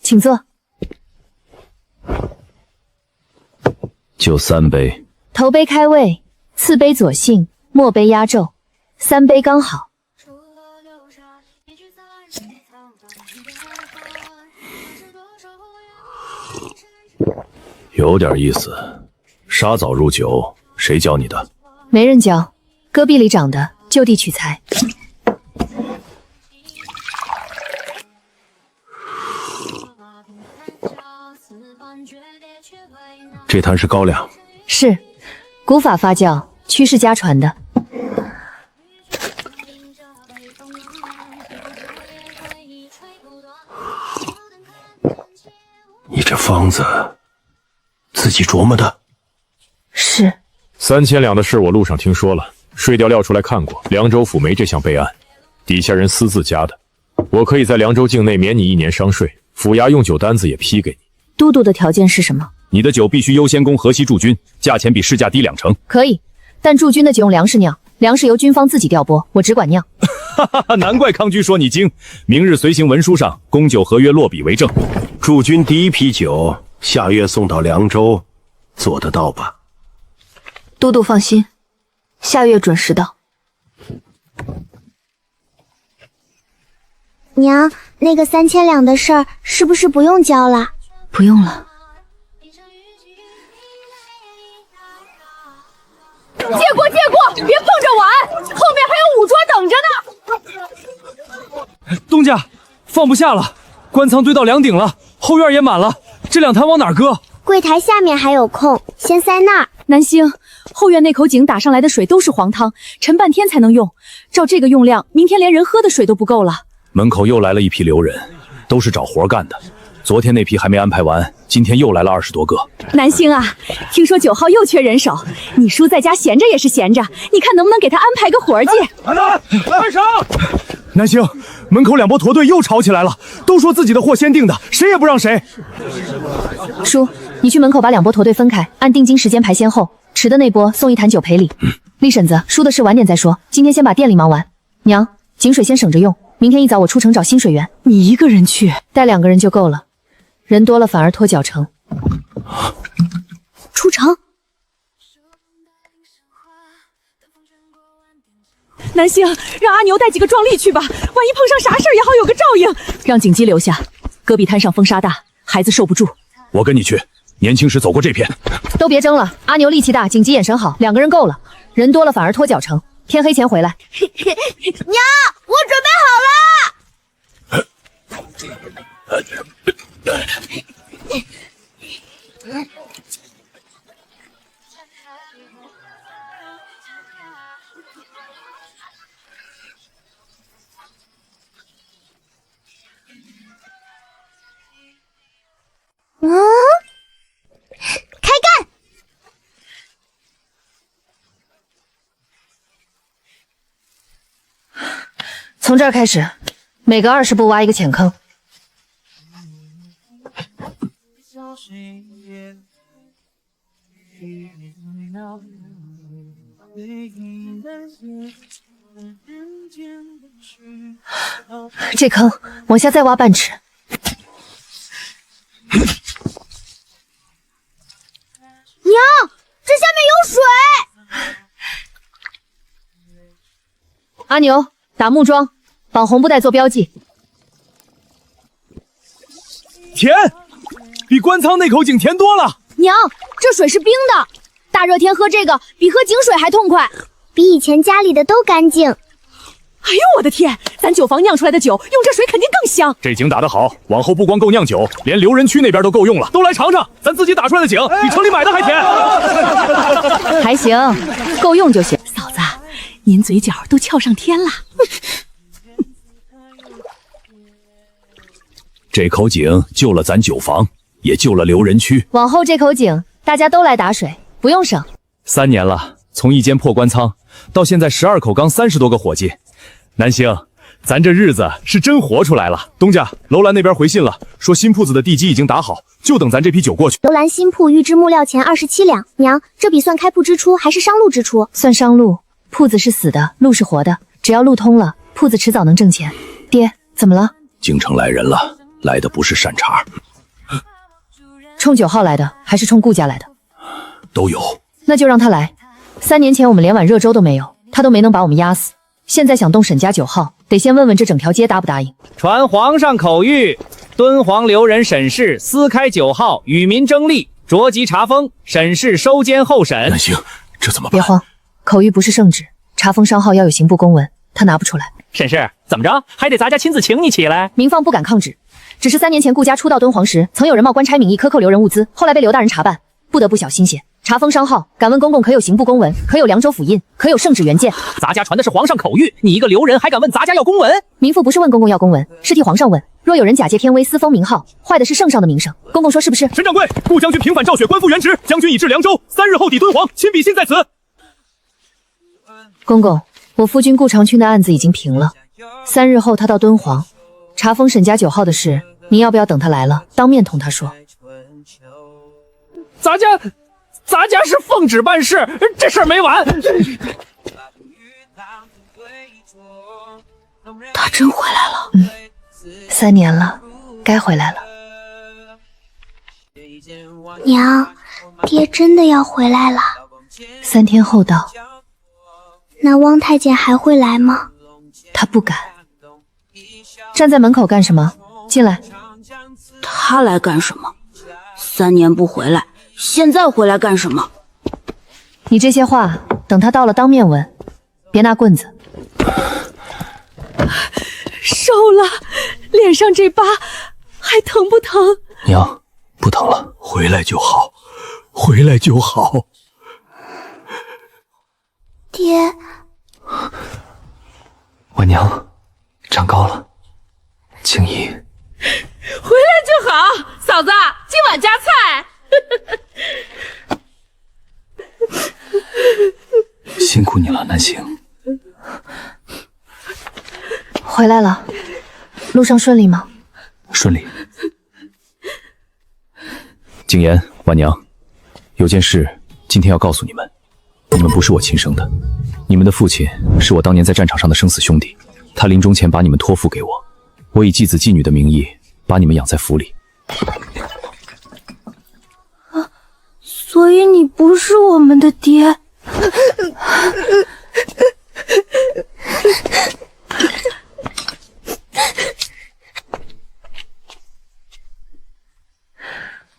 S1: 请坐。
S3: 就3杯。
S1: 头杯开胃，次杯佐幸，末杯压轴，3杯刚好。
S6: 有点意思。杀枣入酒，谁教你的？
S1: 没人教，戈壁里长的，就地取材。
S7: 这坛是高粱，
S1: 是，古法发酵，屈氏家传的。
S7: 你这方子自己琢磨的？
S1: 是。
S8: 3000两的事我路上听说了，税调料出来看过，凉州府没这项备案，底下人私自加的。我可以在凉州境内免你1年商税，府衙用酒单子也批给你。
S1: 都督的条件是什么？
S8: 你的酒必须优先供河西驻军，价钱比市价低2成。
S1: 可以，但驻军的酒用粮食酿，粮食由军方自己调拨，我只管酿。
S8: 哈哈哈，难怪康居说你精。明日随行文书上供酒合约落笔为证。
S7: 驻军第一批酒下月送到凉州，做得到吧？
S1: 都督放心，下月准时到。
S5: 娘，那个3000两的事儿是不是不用交了？
S1: 不用了。
S4: 借过，别碰着碗，后面还有5桌等着呢。
S12: 东家，放不下了，官仓堆到梁顶了，后院也满了，这2坛往哪儿搁？
S5: 柜台下面还有空，先塞那儿。
S1: 南星，后院那口井打上来的水都是黄汤，沉半天才能用。照这个用量，明天连人喝的水都不够了。
S3: 门口又来了一批留人，都是找活干的。昨天那批还没安排完，今天又来了20多个。
S1: 南星啊，听说9号又缺人手，你叔在家闲着也是闲着，你看能不能给他安排个活儿去？
S12: 快上！南星，门口2拨驼队又吵起来了，都说自己的货先定的，谁也不让谁。
S1: 叔，你去门口把2拨驼队分开，按定金时间排先后，迟的那波送1坛酒赔礼。丽婶子，输的事晚点再说，今天先把店里忙完。娘，井水先省着用，明天一早我出城找新水源。
S4: 你一个人去？
S1: 带2个人就够了，人多了反而拖脚程。
S5: 出城。
S4: 南星，让阿牛带几个壮丽去吧，万一碰上啥事儿也好有个照应。
S1: 让景姬留下，戈壁滩上风沙大，孩子受不住。
S3: 我跟你去，年轻时走过这片。
S1: 都别争了，阿牛力气大，景姬眼神好，2个人够了，人多了反而拖脚程。天黑前回来。
S5: 娘，我准备好了。开干！
S1: 从这儿开始，每隔20步挖一个浅坑。这坑往下再挖半尺。
S5: 娘，这下面有水。
S1: 阿牛，打木桩，绑红布带做标记。
S12: 甜，比官仓那口井甜多了。
S5: 娘，这水是冰的，大热天喝这个比喝井水还痛快，比以前家里的都干净。
S4: 哎呦我的天，咱酒坊酿出来的酒用这水肯定更香。
S8: 这井打得好，往后不光够酿酒，连留人区那边都够用了。
S12: 都来尝尝，咱自己打出来的井比城里买的还甜。
S1: 还行，够用就行。
S4: 嫂子，您嘴角都翘上天了。
S3: 这口井救了咱酒坊，也救了留人区。
S1: 往后这口井大家都来打水，不用省。
S12: 3年了，从一间破官仓到现在12口缸30多个伙计。南星，咱这日子是真活出来了。东家，楼兰那边回信了，说新铺子的地基已经打好，就等咱这批酒过去。
S5: 楼兰新铺预支木料钱27两。娘，这笔算开铺支出还是商路支出？
S1: 算商路，铺子是死的，路是活的，只要路通了，铺子迟早能挣钱。爹，怎么了？
S3: 京城来人了，来的不是善茬，
S1: 冲9号来的，还是冲顾家来的？
S3: 都有。
S1: 那就让他来。3年前我们连碗热粥都没有，他都没能把我们压死。现在想动沈家9号，得先问问这整条街答不答应。
S11: 传皇上口谕，敦煌留人沈氏私开9号，与民争利，着即查封，沈氏收监候审。
S6: 南星，这怎么办？
S1: 别慌，口谕不是圣旨，查封商号要有刑部公文，他拿不出来。
S11: 沈氏，怎么着？还得咱家亲自请你起来？
S1: 民方不敢抗旨，只是3年前顾家初到敦煌时，曾有人冒官差名义克扣留人物资，后来被刘大人查办，不得不小心些。查封商号，敢问公公可有刑部公文？可有凉州府印？可有圣旨原件？
S11: 咱家传的是皇上口谕，你一个留人还敢问咱家要公文？
S1: 民妇不是问公公要公文，是替皇上问。若有人假借天威私封名号，坏的是圣上的名声，公公说是不是？
S8: 沈掌柜，顾将军平反赵雪，官复原职，将军已至凉州，3日后抵敦煌，亲笔信在此。
S1: 公公，我夫君顾长勋的案子已经平了，3日后他到敦煌查封沈家9号的事，您要不要等他来了当面同他说？
S11: 咱家是奉旨办事，这事儿没完。
S1: 他真回来了，3年了，该回来了。
S5: 娘，爹真的要回来了。
S1: 3天后到。
S5: 那汪太监还会来吗？
S1: 他不敢。站在门口干什么？进来。
S13: 他来干什么？3年不回来，现在回来干什么？
S1: 你这些话等他到了当面问，别拿棍子。
S4: 受了，脸上这疤还疼不疼？
S10: 娘，不疼了，回来就好，回来就好。
S5: 爹，
S10: 我娘长高了，青衣。
S4: 回来就好，嫂子，今晚加菜。
S10: 辛苦你了，南星。
S1: 回来了，路上顺利吗？
S10: 顺利。
S12: 景言、婉娘，有件事今天要告诉你们，你们不是我亲生的，你们的父亲是我当年在战场上的生死兄弟，他临终前把你们托付给我，我以继子继女的名义把你们养在府里。
S5: 所以你不是我们的爹。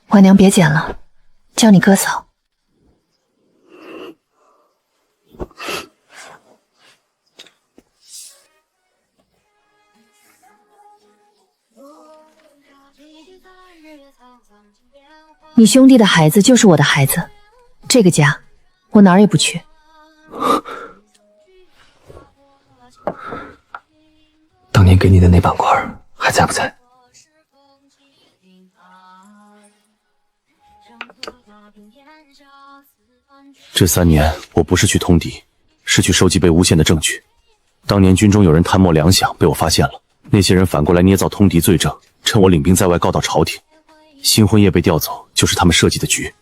S1: 婉娘别捡了，叫你哥嫂。你兄弟的孩子就是我的孩子，这个家我哪儿也不去。
S10: 当年给你的那板块还在不在？
S6: 这3年我不是去通敌，是去收集被诬陷的证据。当年军中有人贪墨粮饷，被我发现了，那些人反过来捏造通敌罪证，趁我领兵在外告到朝廷。新婚夜被调走，就是他们设计的局。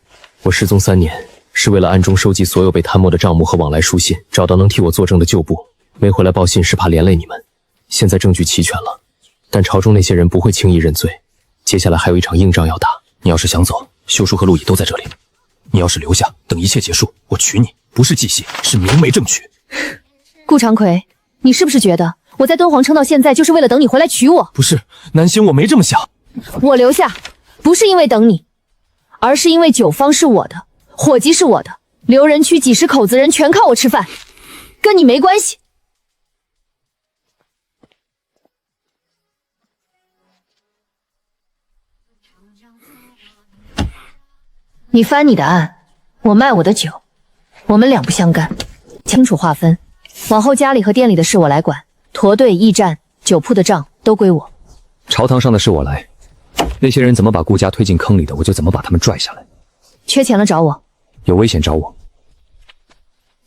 S14: 我失踪3年，是为了暗中收集所有被贪墨的账目和往来书信，找到能替我作证的旧部。没回来报信是怕连累你们。现在证据齐全了，但朝中那些人不会轻易认罪。接下来还有一场硬仗要打。你要是想走，休书和陆乙都在这里。你要是留下，等一切结束，我娶你，不是继戏，是明媒正娶。
S1: 顾长魁，你是不是觉得我在敦煌撑到现在，就是为了等你回来娶我？
S6: 不是，南星，我没这么想。
S1: 我留下，不是因为等你，而是因为酒坊是我的，伙计是我的，留人区几十口子人全靠我吃饭，跟你没关系。你翻你的案，我卖我的酒，我们两不相干，清楚划分。往后家里和店里的事我来管，驼队、驿站、酒铺的账都归我。
S14: 朝堂上的事我来，那些人怎么把顾家推进坑里的，我就怎么把他们拽下来。
S1: 缺钱了找我，
S14: 有危险找我。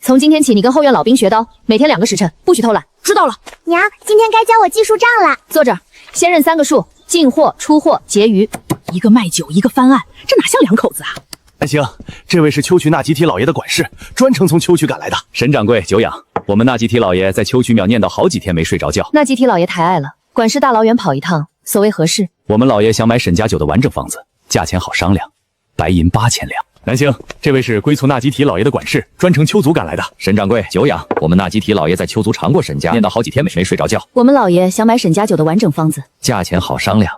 S1: 从今天起，你跟后院老兵学刀，每天2个时辰，不许偷懒，知道了？
S5: 娘，今天该教我计数账了。
S1: 坐这儿，先认3个数：进货、出货、结余。
S4: 一个卖酒，一个翻案，这哪像2口子啊？
S6: 南星，这位是秋渠纳吉提老爷的管事，专程从秋渠赶来的。
S12: 沈掌柜久仰，我们纳吉提老爷在秋渠庙念叨好几天没睡着觉。
S1: 纳吉提老爷抬爱了，管事大老远跑一趟，所谓何事？
S12: 我们老爷想买沈家酒的完整方子，价钱好商量，白银8000两。南星，这位是归族纳吉提老爷的管事，专程丘族赶来的。
S15: 沈掌柜，久仰。我们纳吉提老爷在丘族尝过沈家，念叨好几天没睡着觉。
S1: 我们老爷想买沈家酒的完整方子，
S15: 价钱好商量，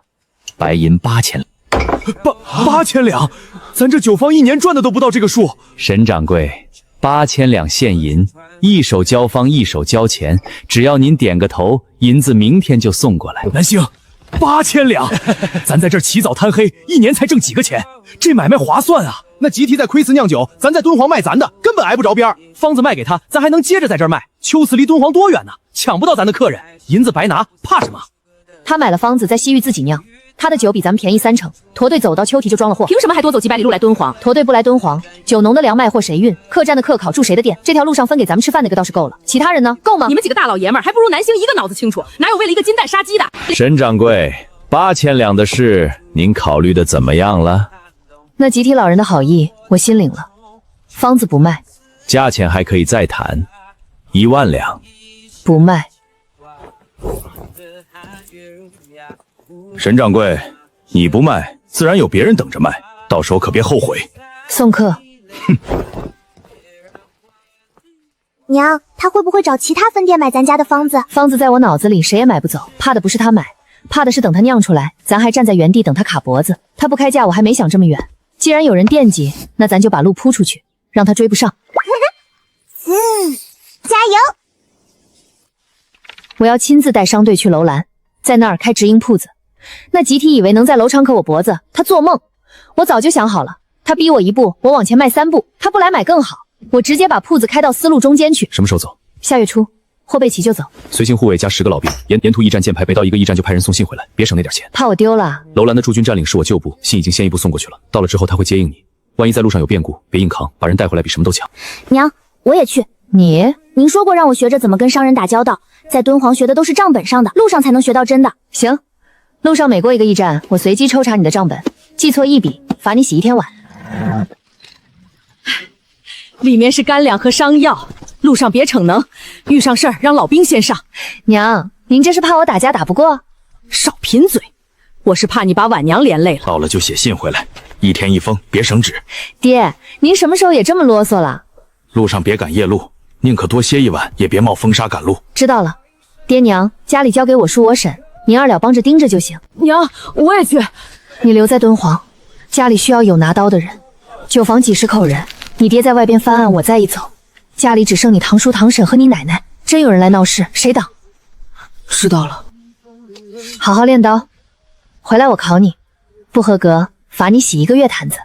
S15: 白银8000。
S12: 8000两，咱这酒坊一年赚的都不到这个数。
S14: 沈掌柜，8000两现银，一手交方，一手交钱，只要您点个头，银子明天就送过来。
S12: 南星，8000两，咱在这儿起早贪黑，一年才挣几个钱，这买卖划算啊！那吉提在亏死酿酒，咱在敦煌卖咱的，根本挨不着边儿。方子卖给他，咱还能接着在这儿卖。秋瓷离敦煌多远呢？抢不到咱的客人，银子白拿，怕什么？
S1: 他买了方子，在西域自己酿，他的酒比咱们便宜30%。驼队走到丘提就装了货，
S4: 凭什么还多走几百里路来敦煌？
S1: 驼队不来敦煌，酒农的粮卖货谁运？客栈的客考住谁的店？这条路上分给咱们吃饭那个倒是够了，其他人呢？够吗？
S4: 你们几个大老爷们儿，还不如南星一个脑子清楚，哪有为了一个金蛋杀鸡的？
S14: 沈掌柜，8000两的事，您考虑的怎么样了？
S1: 那吉提老人的好意，我心领了。方子不卖，
S14: 价钱还可以再谈，1万两。
S1: 不卖。
S12: 沈掌柜，你不卖，自然有别人等着卖，到时候可别后悔。
S1: 送客。
S5: 娘，他会不会找其他分店买咱家的方子？
S1: 方子在我脑子里，谁也买不走，怕的不是他买，怕的是等他酿出来，咱还站在原地等他卡脖子。他不开价，我还没想这么远。既然有人惦记，那咱就把路铺出去，让他追不上。
S5: 加油！
S1: 我要亲自带商队去楼兰，在那儿开直营铺子。那吉提以为能在楼上克我脖子，他做梦！我早就想好了，他逼我1步，我往前迈3步，他不来买更好。我直接把铺子开到丝路中间去。
S12: 什么时候走？
S1: 下月初，货备齐就走。
S12: 随行护卫加10个老兵，沿途驿站箭牌，每到一个驿站就派人送信回来，别省那点钱。
S1: 怕我丢了？
S12: 楼兰的驻军占领是我旧部，信已经先一步送过去了，到了之后他会接应你。万一在路上有变故，别硬扛，把人带回来比什么都强。
S5: 娘，我也去。
S1: 您
S5: 说过让我学着怎么跟商人打交道，在敦煌学的都是账本上的，路上才能学到真的。
S1: 行，路上每过一个驿站，我随机抽查你的账本，记错1笔，罚你洗1天碗。
S4: 里面是干粮和伤药，路上别逞能，遇上事儿让老兵先上。
S1: 娘，您这是怕我打架打不过？
S4: 少贫嘴，我是怕你把婉娘连累了。
S12: 到了就写信回来，1天1封，别省纸。
S1: 爹，您什么时候也这么啰嗦了？
S12: 路上别赶夜路，宁可多歇一晚，也别冒风沙赶路。
S1: 知道了，爹娘，家里交给我叔我婶，您2两帮着盯着就行。
S4: 娘，我也去。
S1: 你留在敦煌，家里需要有拿刀的人，酒坊几10口人，你爹在外边翻案，我再一走，家里只剩你堂叔堂婶和你奶奶，真有人来闹事，谁挡？
S4: 知道了。
S1: 好好练刀，回来我考你，不合格罚你洗1个月坛子。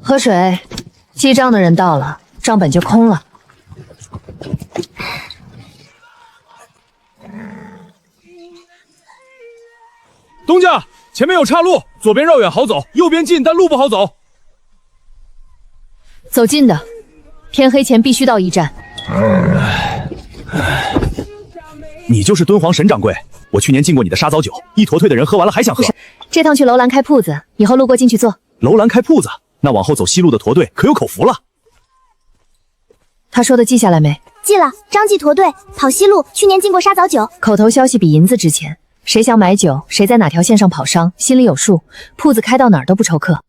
S1: 喝水，记账的人到了，账本就空了。
S12: 东家，前面有岔路，左边绕远好走，右边近但路不好走。
S1: 走近的，天黑前必须到驿站。
S12: 你就是敦煌沈掌柜，我去年进过你的沙枣酒，一坨退的人喝完了还想喝。
S1: 这趟去楼兰开铺子，以后路过进去坐。
S12: 楼兰开铺子，那往后走西路的驼队可有口福了。
S1: 他说的记下来没？
S5: 记了，张记驼队跑西路，去年进过沙枣酒。
S1: 口头消息比银子值钱，谁想买酒，谁在哪条线上跑商，心里有数。铺子开到哪儿都不愁客。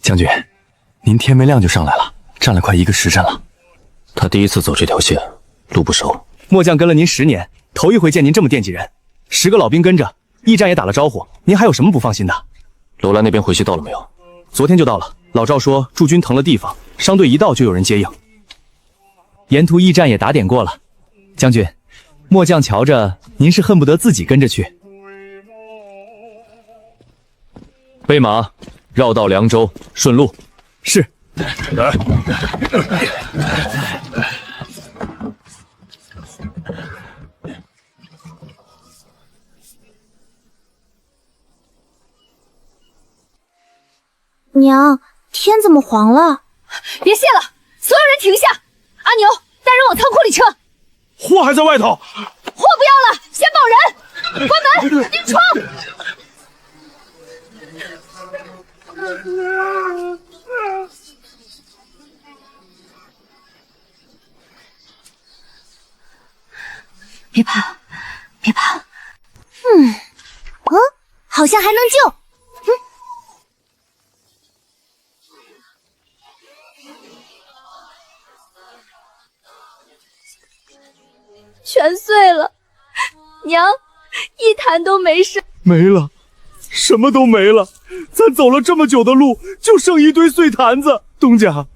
S12: 将军，您天没亮就上来了，站了快1个时辰了。
S6: 他第一次走这条线，路不熟。
S12: 末将跟了您10年，头一回见您这么惦记人。10个老兵跟着，驿站也打了招呼，您还有什么不放心的？
S6: 楼兰那边回信到了没有？
S12: 昨天就到了，老赵说驻军腾了地方，商队一到就有人接应。
S14: 沿途驿站也打点过了。将军，末将瞧着您是恨不得自己跟着去。
S12: 备马，绕道凉州，顺路。是。
S5: 娘，天怎么黄了？
S1: 别谢了，所有人停下！阿牛，带人往仓库里撤。
S6: 货还在外头。
S1: 货不要了，先报人！关门，盯窗。别怕，别怕。
S5: 好像还能救。
S1: 全碎了，娘，一坛都没剩。
S8: 没了，什么都没了。咱走了这么久的路，就剩一堆碎坛子。东家，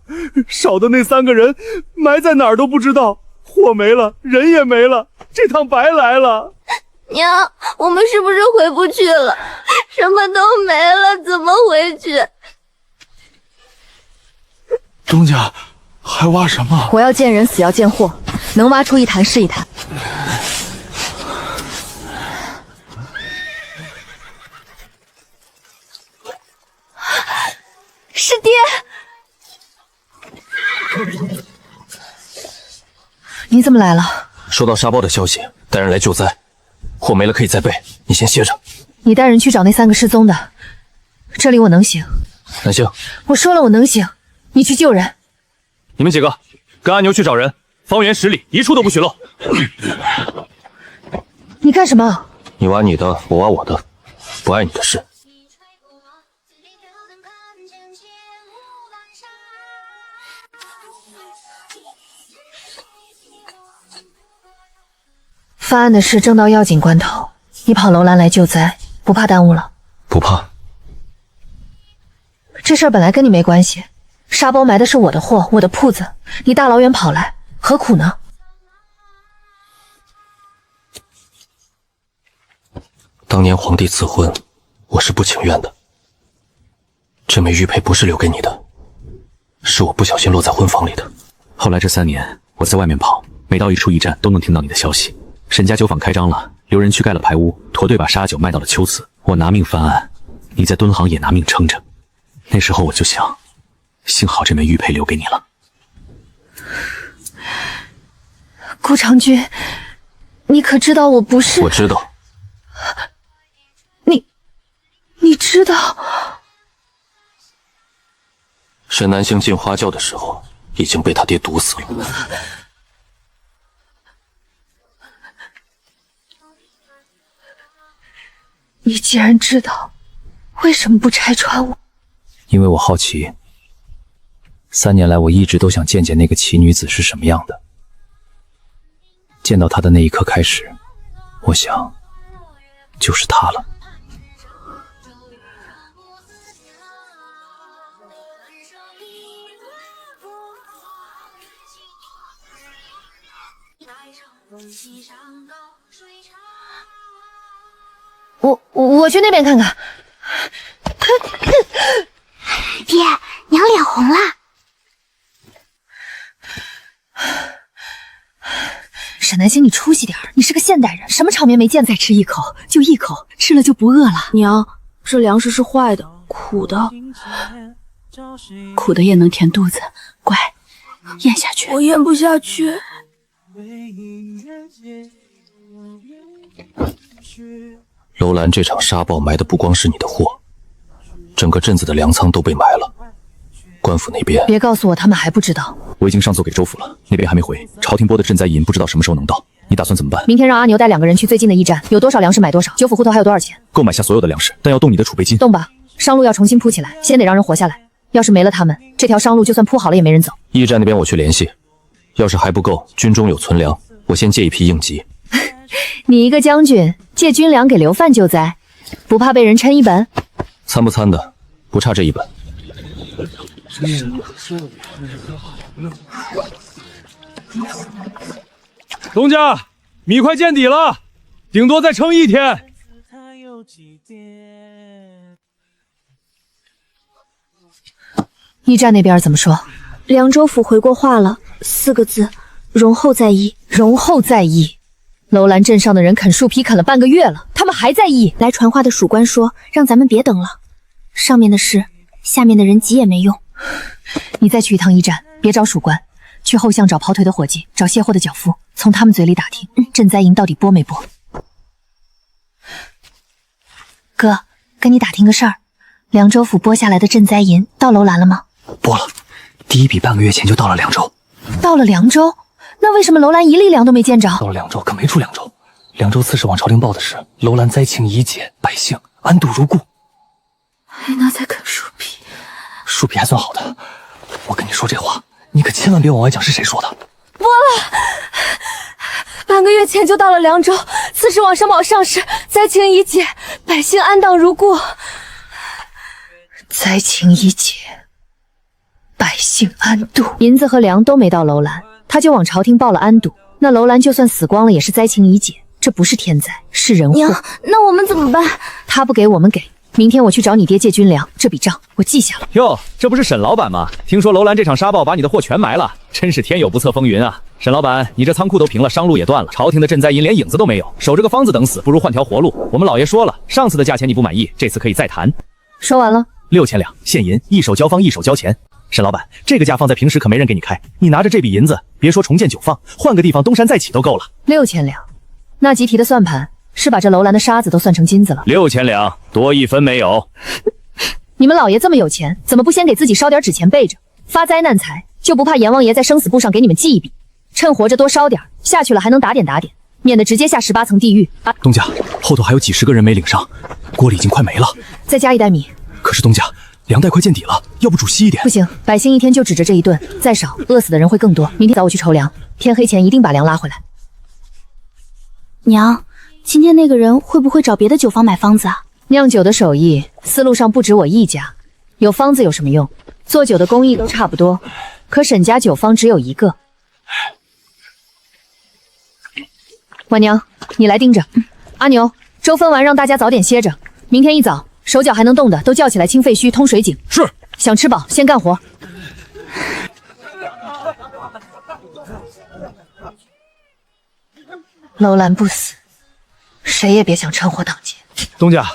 S8: 少的那3个人埋在哪儿都不知道，货没了，人也没了，这趟白来了。
S2: 娘，我们是不是回不去了？什么都没了，怎么回去？
S8: 东家，还挖什么？
S1: 活要见人，死要见货，能挖出一坛是一坛。师爹，你怎么来了？
S14: 收到沙包的消息，带人来救灾，货没了可以再备，你先歇着。
S1: 你带人去找那3个失踪的，这里我能行。
S14: 南星，
S1: 我说了我能行，你去救人。
S12: 你们几个跟阿牛去找人，方圆10里一处都不许漏。
S1: 你干什么？
S14: 你挖你的，我挖我的，不碍你的事。
S1: 犯案的事正到要紧关头，你跑楼兰来救灾，不怕耽误了？
S14: 不怕。
S1: 这事儿本来跟你没关系，沙包埋的是我的货，我的铺子，你大老远跑来，何苦呢？
S14: 当年皇帝赐婚，我是不情愿的。这枚玉佩不是留给你的，是我不小心落在婚房里的。后来这3年，我在外面跑，每到一处驿站都能听到你的消息。沈家酒坊开张了，留人去盖了牌屋，驼队把沙酒卖到了秋瓷。我拿命翻案，你在敦煌也拿命撑着。那时候我就想，幸好这枚玉佩留给你了。
S1: 顾长君，你可知道我不是？
S14: 我知道。
S1: 你知道？
S14: 沈南星进花轿的时候，已经被他爹毒死了。
S1: 你既然知道，为什么不拆穿我？
S14: 因为我好奇，3年来我一直都想见见那个奇女子是什么样的。见到她的那一刻开始，我想，就是她了。
S1: 我去那边看看。
S5: 爹，娘脸红了。
S1: 沈南星，你出息点儿，你是个现代人，什么场面没见？再吃一口就一口，吃了就不饿了。
S13: 娘，这粮食是坏的，苦的，
S1: 苦的也能填肚子，乖，咽下去。
S13: 我咽不下去。
S14: 楼兰这场沙暴埋的不光是你的货，整个镇子的粮仓都被埋了。官府那边，
S1: 别告诉我他们还不知道。
S14: 我已经上奏给州府了，那边还没回。朝廷拨的赈灾银不知道什么时候能到，你打算怎么办？
S1: 明天让阿牛带2个人去最近的驿站，有多少粮食买多少。酒府户头还有多少钱？
S14: 够买下所有的粮食，但要动你的储备金。
S1: 动吧，商路要重新铺起来，先得让人活下来。要是没了他们，这条商路就算铺好了也没人走。
S14: 驿站那边我去联系，要是还不够，军中有存粮，我先借一批应急。
S1: 你一个将军借军粮给流贩救灾，不怕被人抻一本？
S14: 参不参的，不差这一本。
S8: 东家，米快见底了，顶多再撑1天。
S1: 驿站那边怎么说？
S2: 凉州府回过话了，4个字：容后再议。
S1: 容后再议。楼兰镇上的人啃树皮啃了半个月了，他们还在议。
S2: 来传话的属官说，让咱们别等了，上面的事，下面的人急也没用。
S1: 你再去一趟驿站，别找属官，去后巷找跑腿的伙计，找卸货的脚夫，从他们嘴里打听赈灾银到底拨没拨。哥，跟你打听个事儿，凉州府拨下来的赈灾银到楼兰了吗？
S16: 拨了，第一笔半个月前就到了凉州。
S1: 到了凉州？那为什么楼兰一粒粮都没见着？
S16: 到了凉州，可没出凉州。凉州刺史往朝廷报的是楼兰灾情已解，百姓安度如故。
S1: 还拿在啃树皮，
S16: 树皮还算好的。我跟你说这话，你可千万别往外讲是谁说的。
S2: 拨了，半个月前就到了凉州，刺史往上报上士，灾情已解，百姓安当如故。
S1: 灾情已解，百姓安度，银子和粮都没到楼兰，他就往朝廷报了安度。那楼兰就算死光了，也是灾情已解，这不是天灾，是人祸。
S5: 娘，那我们怎么办？
S1: 他不给我们给，明天我去找你爹借军粮，这笔账我记下了。
S12: 哟，这不是沈老板吗？听说楼兰这场沙暴把你的货全埋了，真是天有不测风云啊！沈老板，你这仓库都平了，商路也断了，朝廷的赈灾银连影子都没有，守着个方子等死，不如换条活路。我们老爷说了，上次的价钱你不满意，这次可以再谈。
S1: 说完了
S12: ，6000两现银，一手交方，一手交钱。沈老板，这个价放在平时可没人给你开，你拿着这笔银子，别说重建酒坊，换个地方东山再起都够了。
S1: 6000两，那集提的算盘是把这楼兰的沙子都算成金子了。
S12: 6000两，多一分没有。
S1: 你们老爷这么有钱，怎么不先给自己烧点纸钱备着？发灾难财就不怕阎王爷在生死簿上给你们记一笔？趁活着多烧点，下去了还能打点，免得直接下18层地狱啊！
S12: 东家，后头还有几10个人没领上，锅里已经快没了。
S1: 再加1袋米。
S12: 可是东家，粮袋快见底了，要不煮稀一点？
S1: 不行，百姓一天就指着这一顿，再少饿死的人会更多。明天早我去筹粮，天黑前一定把粮拉回来。
S5: 娘，今天那个人会不会找别的酒坊买方子啊？
S1: 酿酒的手艺，思路上不止我一家，有方子有什么用？做酒的工艺都差不多，可沈家酒坊只有一个。婉娘，你来盯着。阿牛，粥分完让大家早点歇着，明天一早手脚还能动的都叫起来清废墟、通水井。
S12: 是。
S1: 想吃饱先干活。楼兰不死，谁也别想趁火挡劫。
S12: 东家，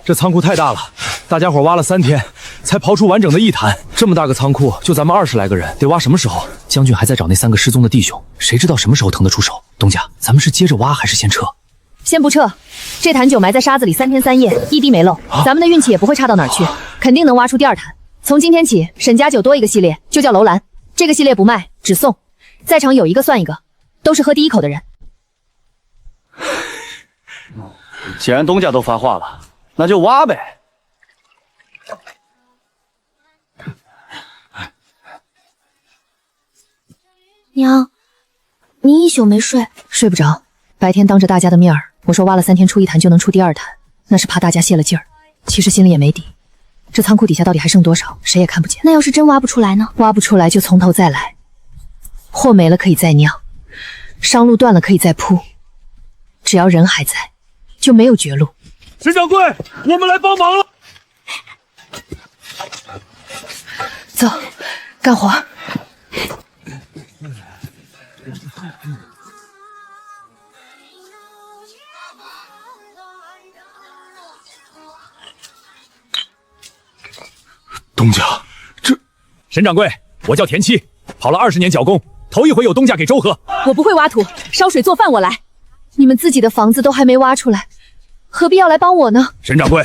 S12: 这仓库太大了，大家伙挖了3天，才刨出完整的1坛。这么大个仓库，就咱们20来个人，得挖什么时候？
S16: 将军还在找那3个失踪的弟兄，谁知道什么时候腾得出手？东家，咱们是接着挖还是先撤？
S1: 先不撤，这坛酒埋在沙子里3天3夜，一滴没漏，咱们的运气也不会差到哪儿去，肯定能挖出第2坛。从今天起，沈家酒多一个系列，就叫楼兰。这个系列不卖，只送，在场有一个算一个，都是喝第一口的人。
S6: 既然东家都发话了，那就挖呗。
S5: 娘，你一宿没睡？
S1: 睡不着。白天当着大家的面儿，我说挖了3天出1坛就能出第2坛，那是怕大家泄了劲儿。其实心里也没底，这仓库底下到底还剩多少，谁也看不见。
S5: 那要是真挖不出来呢？
S1: 挖不出来就从头再来，货没了可以再酿，商路断了可以再铺，只要人还在，就没有绝路。
S8: 沈掌柜，我们来帮忙了。
S1: 走，干活。
S12: 东家，这沈掌柜，我叫田七，跑了20年脚工，头一回有东家给粥喝。
S1: 我不会挖土，烧水做饭我来。你们自己的房子都还没挖出来，何必要来帮我呢？
S8: 沈掌柜，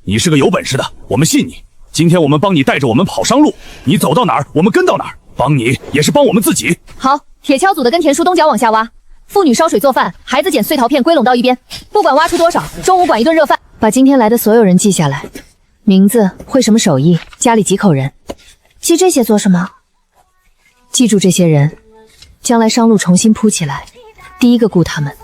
S8: 你是个有本事的，我们信你。今天我们帮你带着我们跑商路，你走到哪儿，我们跟到哪儿。帮你也是帮我们自己。
S1: 好，铁锹组的跟田叔东脚往下挖，妇女烧水做饭，孩子捡碎陶片归拢到一边。不管挖出多少，中午管一顿热饭。把今天来的所有人记下来。名字，会什么手艺，家里几口人。
S5: 记这些做什么？
S1: 记住这些人，将来商路重新铺起来，第一个顾他们。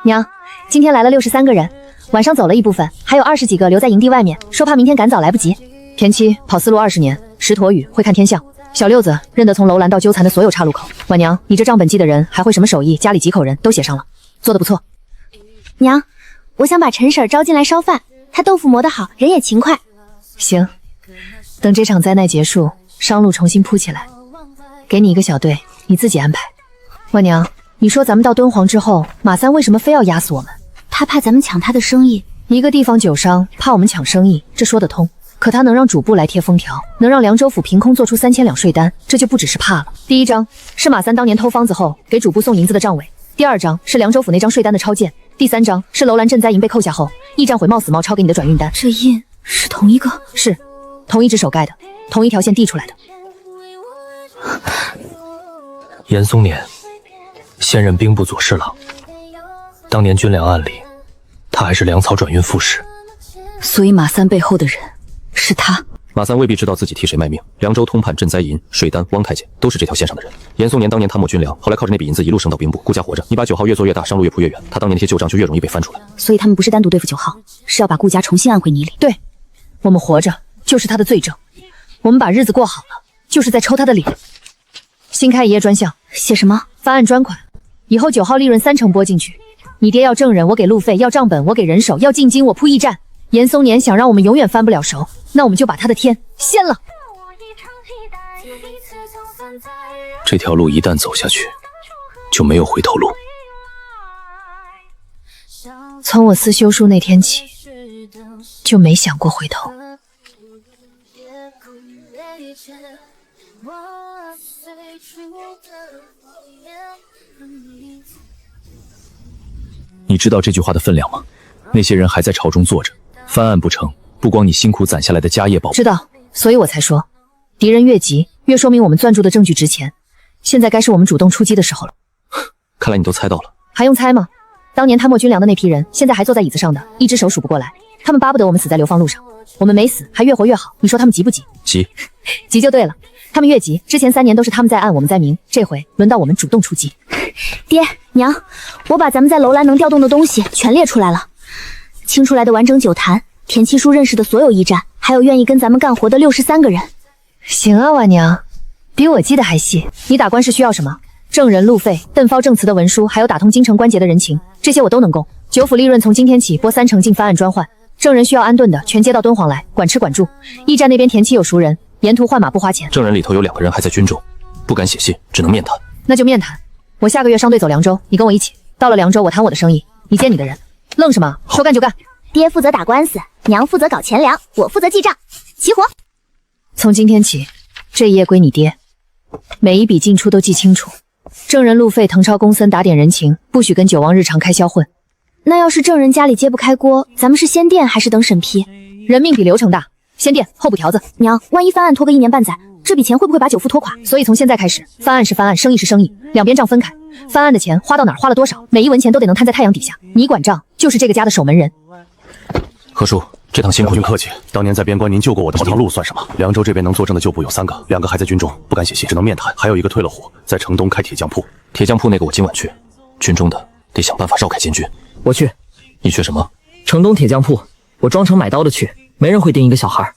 S1: 娘，今天来了63个人，晚上走了一部分，还有20几个留在营地外面，说怕明天赶早来不及。田七跑丝路20年，识驼语，会看天象。小六子认得从楼兰到鸠残的所有岔路口。婉娘，你这账本记的人还会什么手艺，家里几口人都写上了，做得不错。
S5: 娘，我想把陈婶招进来烧饭，她豆腐磨得好，人也勤快。
S1: 行，等这场灾难结束，商路重新铺起来，给你一个小队，你自己安排。婉娘，你说咱们到敦煌之后，马三为什么非要压死我们？
S5: 他怕咱们抢他的生意。
S1: 一个地方酒商怕我们抢生意，这说得通。可他能让主簿来贴封条，能让凉州府凭空做出3000两税单，这就不只是怕了。第一张是马三当年偷方子后给主簿送银子的账尾，第二张是凉州府那张税单的抄件，第三张是楼兰赈灾银被扣下后，驿站毁冒死冒抄给你的转运单。这印是同一个？是，同一只手盖的，同一条线递出来的。
S16: 严嵩年，现任兵部左侍郎。当年军粮案里，他还是粮草转运副使。
S1: 所以马三背后的人是他。
S14: 马三未必知道自己替谁卖命，凉州通判赈灾银、税单、汪太监都是这条线上的人。严嵩年当年贪墨军粮，后来靠着那笔银子一路升到兵部，顾家活着。你把9号越做越大，上路越铺越远，他当年那些旧账就越容易被翻出来。
S1: 所以他们不是单独对付9号，是要把顾家重新按回泥里。对，我们活着就是他的罪证，我们把日子过好了，就是在抽他的脸。新开一页专项，写什么？翻案专款，以后9号利润30%拨进去。你爹要证人，我给路费；要账本，我给人手；要进京，我铺驿站。严嵩年想让我们永远翻不了熟，那我们就把他的天掀了。
S16: 这条路一旦走下去，就没有回头路。
S1: 从我撕休书那天起，就没想过回头。
S14: 你知道这句话的分量吗？那些人还在朝中坐着，翻案不成，不光你辛苦攒下来的家业保不。
S1: 知道，所以我才说，敌人越急，越说明我们攥住的证据值钱。现在该是我们主动出击的时候了。
S14: 看来你都猜到了。
S1: 还用猜吗？当年贪墨军粮的那批人，现在还坐在椅子上的，一只手数不过来。他们巴不得我们死在流放路上，我们没死，还越活越好。你说他们急不急？
S14: 急，
S1: 急就对了。他们越急，之前3年都是他们在暗，我们在明，这回轮到我们主动出击。
S5: 爹娘，我把咱们在楼兰能调动的东西全列出来了，清出来的完整酒坛，田七叔认识的所有驿站，还有愿意跟咱们干活的63个人。
S1: 行啊，娃娘，比我记得还细。你打官司需要什么？证人、路费、邓发证词的文书，还有打通京城关节的人情，这些我都能供。9府利润从今天起拨30%进翻案专换，证人需要安顿的，全接到敦煌来，管吃管住。驿站那边田七有熟人，沿途换马不花钱。
S14: 证人里头有2个人还在军中，不敢写信，只能面谈。
S1: 那就面谈。我下个月商队走凉州，你跟我一起。到了凉州，我谈我的生意，你接你的人。愣什么？说干就干。
S5: 爹负责打官司，娘负责搞钱粮，我负责记账，齐活。
S1: 从今天起，这一页归你爹，每一笔进出都记清楚。证人路费、誊抄公僧打点人情，不许跟9王日常开销混。
S5: 那要是证人家里揭不开锅，咱们是先垫还是等审批？
S1: 人命比流程大，先垫后补条子。
S5: 娘，万一翻案拖个1年半载，这笔钱会不会把9府拖垮？
S1: 所以从现在开始，翻案是翻案，生意是生意，两边账分开。翻案的钱花到哪儿，花了多少，每一文钱都得能摊在太阳底下。你管账，就是这个家的守门人。
S14: 何叔，这趟辛苦
S6: 您客气。当年在边关您救过我的条路算什么？凉州这边能作证的旧部有3个，2个还在军中，不敢写信，只能面谈。还有1个退了伙，在城东开铁匠铺。
S14: 铁匠铺那个我今晚去，军中的得想办法绕开监军。
S17: 我去。
S14: 你去什么？
S17: 城东铁匠铺，我装成买刀的去，没人会盯一个小孩。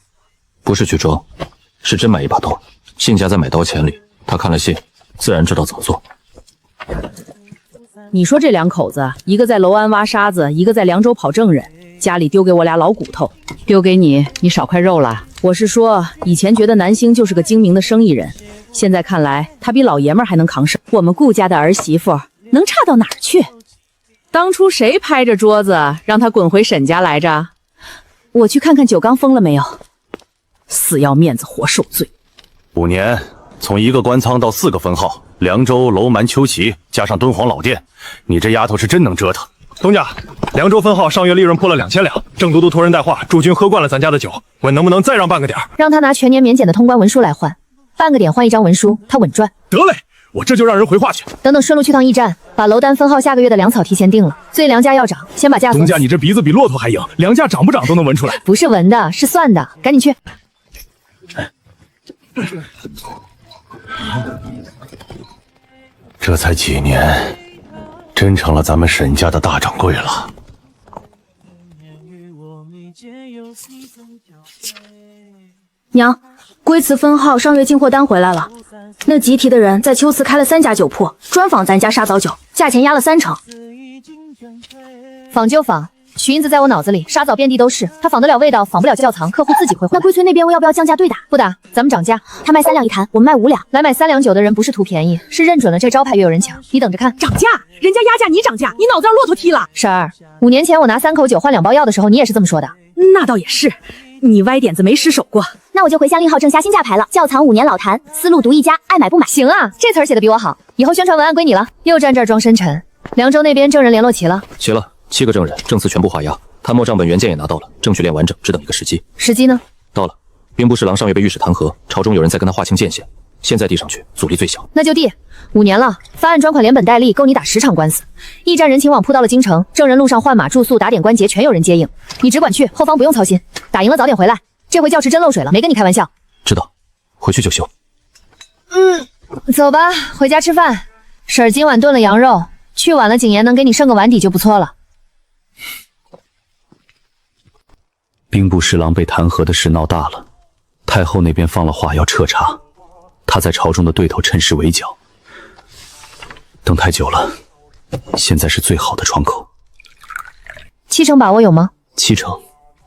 S14: 不是去装，是真买一把刀。信夹在买刀钱里，他看了信，自然知道怎么做。
S4: 你说这2口子，一个在楼安挖沙子，一个在凉州跑证人，家里丢给我俩老骨头，丢给你，你少块肉了。我是说，以前觉得南星就是个精明的生意人，现在看来他比老爷们还能扛事。我们顾家的儿媳妇能差到哪儿去？当初谁拍着桌子让他滚回沈家来着？我去看看九刚疯了没有，死要面子活受罪。
S6: 5年，从1个官仓到4个分号，凉州、楼蛮、秋齐，加上敦煌老店，你这丫头是真能折腾。
S11: 东家，凉州分号上月利润破了2000两，郑都督托人带话，驻军喝惯了咱家的酒，问能不能再让半个点？
S1: 让他拿全年免检的通关文书来换，半个点换1张文书，他稳赚。
S11: 得嘞，我这就让人回话去。
S1: 等等，顺路去趟驿站，把楼丹分号下个月的粮草提前定了。最粮价要涨，先把价。
S11: 东家，你这鼻子比骆驼还硬，粮价涨不涨都能闻出来。
S1: 不是闻的，是算的，赶紧去。
S6: 这才几年，真成了咱们沈家的大掌柜了。
S13: 娘，龟慈分号上月进货单回来了，那集体的人在秋瓷开了3家酒铺，专仿咱家沙枣酒，价钱压了30%。
S1: 仿就仿，裙子在我脑子里，沙枣遍地都是，他仿得了味道，仿不了窖藏，客户自己会换。
S5: 那龟村那边我要不要降价对打？
S1: 不打，咱们涨价。
S5: 他卖3两一坛，我们卖5两。
S1: 来买3两酒的人不是图便宜，是认准了这招牌越有人抢。你等着看，
S4: 涨价，人家压价你涨价，你脑子让骆驼踢了。
S1: 婶儿，5年前我拿3口酒换2包药的时候，你也是这么说的。
S4: 那倒也是，你歪点子没失手过。
S5: 那我就回下令号正下新价牌了，窖藏5年老坛，思路独一家，爱买不买。
S13: 行啊，这词儿写的比我好，以后宣传文案归你了。又站这儿装深沉。凉州那边证人联络齐了？
S14: 齐了，7个证人，证词全部画押，探墨账本原件也拿到了，证据链完整，只等一个时机。
S13: 时机呢？
S14: 到了。兵部侍郎上月被御史弹劾，朝中有人在跟他划清界限，现在递上去，阻力最小。
S13: 那就递。5年了，翻案专款连本带利，够你打10场官司。驿站人情网铺到了京城，证人路上换马住宿打点关节全有人接应，你只管去，后方不用操心。打赢了早点回来，这回教池真漏水了，没跟你开玩笑。
S14: 知道，回去就修。
S13: 走吧，回家吃饭。婶儿今晚炖了羊肉，去晚了景言能给你剩个碗底就不错了。
S12: 兵部侍郎被弹劾的事闹大了，太后那边放了话要彻查，他在朝中的对头趁势围剿。等太久了，现在是最好的窗口。
S13: 7成把握有吗
S14: ？7成，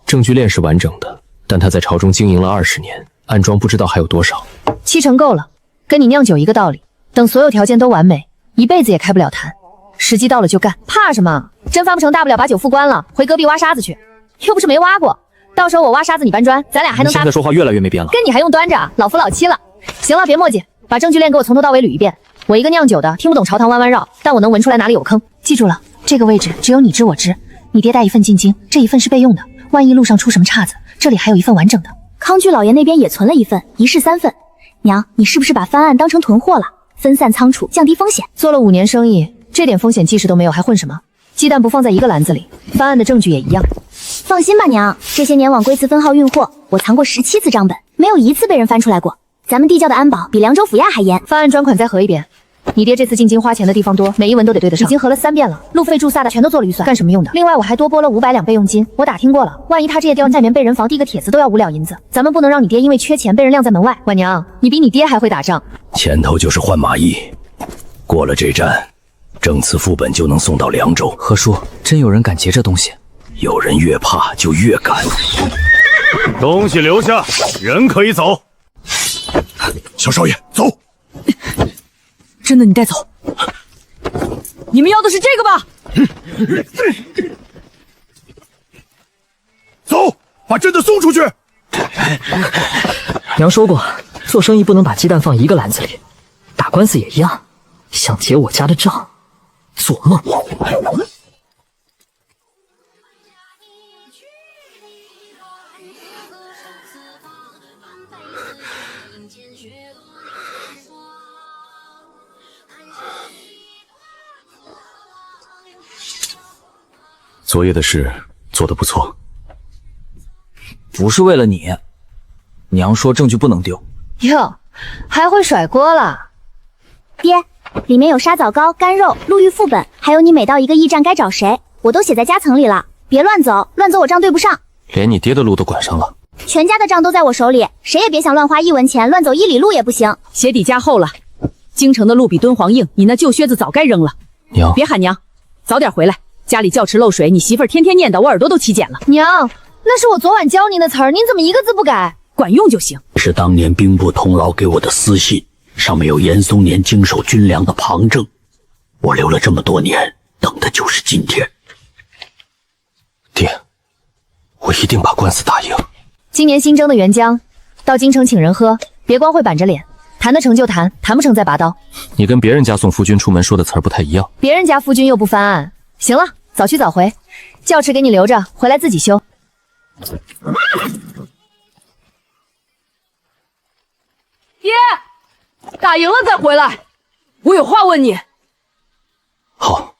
S14: 证据链是完整的，但他在朝中经营了20年，暗桩不知道还有多少。
S13: 7成够了，跟你酿酒一个道理。等所有条件都完美，一辈子也开不了坛。时机到了就干，怕什么？真翻不成，大不了把酒付关了，回隔壁挖沙子去。又不是没挖过，到时候我挖沙子你搬砖，咱俩还能搭。
S14: 你现在说话越来越没边了。
S13: 跟你还用端着？老夫老妻了。行了，别磨叽，把证据链给我从头到尾捋一遍。我一个酿酒的，听不懂朝堂弯弯绕，但我能闻出来哪里有坑。记住了，这个位置只有你知我知。你爹带一份进京，这一份是备用的，万一路上出什么岔子，这里还有一份完整的。
S5: 康居老爷那边也存了一份，一式3份。娘，你是不是把翻案当成囤货了？分散仓储，降低风险。
S13: 做了5年生意，这点风险即使都没有，还混什么？鸡蛋不放在一个篮子里，翻案的证据也一样。
S5: 放心吧，娘，这些年往龟兹分号运货，我藏过17次账本，没有一次被人翻出来过。咱们地窖的安保比凉州府衙还严。
S13: 翻案专款再核一遍。你爹这次进京花钱的地方多，每一文都得对得上。已经核了3遍了，路费住萨的全都做了预算，干什么用的？另外我还多拨了500两备用金，我打听过了，万一他这夜调在棉被人房递个帖子都要5两银子，咱们不能让你爹因为缺钱被人晾在门外。婉娘，你比你爹还会打仗。
S3: 前头就是换马驿，过了这站，证词副本就能送到凉州。
S17: 何叔，真有人敢劫这东西？
S3: 有人越怕就越敢。
S6: 东西留下，人可以走。
S7: 小少爷，走。
S4: 真的，你带走。你们要的是这个吧？
S7: 走，把真的送出去。
S17: 娘说过，做生意不能把鸡蛋放一个篮子里，打官司也一样。想结我家的账，做梦。
S12: 昨夜的事做得不错。
S17: 不是为了你，娘说证据不能丢。
S13: 哟，还会甩锅了。
S5: 爹，里面有沙枣糕、干肉、路遇副本，还有你每到一个驿站该找谁，我都写在夹层里了。别乱走，乱走我账对不上。
S14: 连你爹的路都管上了。
S5: 全家的账都在我手里，谁也别想乱花1文钱，乱走1里路也不行。
S4: 鞋底加厚了，京城的路比敦煌硬，你那旧靴子早该扔了。
S14: 娘，
S4: 别喊娘，早点回来。家里窖池漏水，你媳妇儿天天念叨，我耳朵都起茧了。
S13: 娘，那是我昨晚教您的词儿，您怎么一个字不改？
S4: 管用就行。
S10: 是当年兵部同牢给我的私信，上面有严嵩年经手军粮的旁证。我留了这么多年，等的就是今天。
S14: 爹，我一定把官司打赢。
S13: 今年新征的援将，到京城请人喝，别光会板着脸，谈得成就谈，谈不成再拔刀。
S14: 你跟别人家送夫君出门说的词儿不太一样。
S13: 别人家夫君又不翻案。行了，早去早回，教池给你留着，回来自己修。
S4: 爹，打赢了再回来，我有话问你。
S14: 好。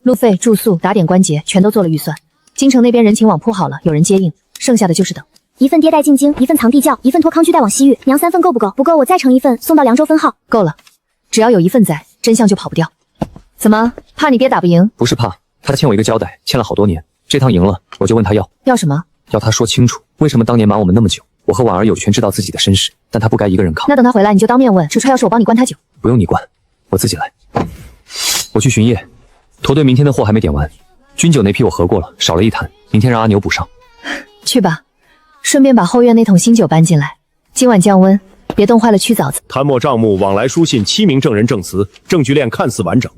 S13: 路费、住宿、打点关节全都做了预算，京城那边人情网铺好了，有人接应，剩下的就是等。
S5: 一份爹带进京，一份藏地窖，一份托康居带往西域。娘3份够不够？不够我再盛一份送到凉州分号。
S13: 够了，只要有一份在，真相就跑不掉。怎么，怕你爹打不赢？
S14: 不是怕，他欠我一个交代，欠了好多年。这趟赢了，我就问他要
S13: 什么？
S14: 要他说清楚，为什么当年瞒我们那么久？我和婉儿有权知道自己的身世，但他不该一个人扛。
S13: 那等他回来，你就当面问。纸揣钥匙我帮你关他酒。
S14: 不用你关，我自己来。我去巡夜，驼队明天的货还没点完，军酒那批我核过了，少了1坛，明天让阿牛补上。
S13: 去吧，顺便把后院那桶新酒搬进来，今晚降温，别冻坏了曲枣子。
S7: 贪墨账目往来书信7名证人证词，证据链看似完整，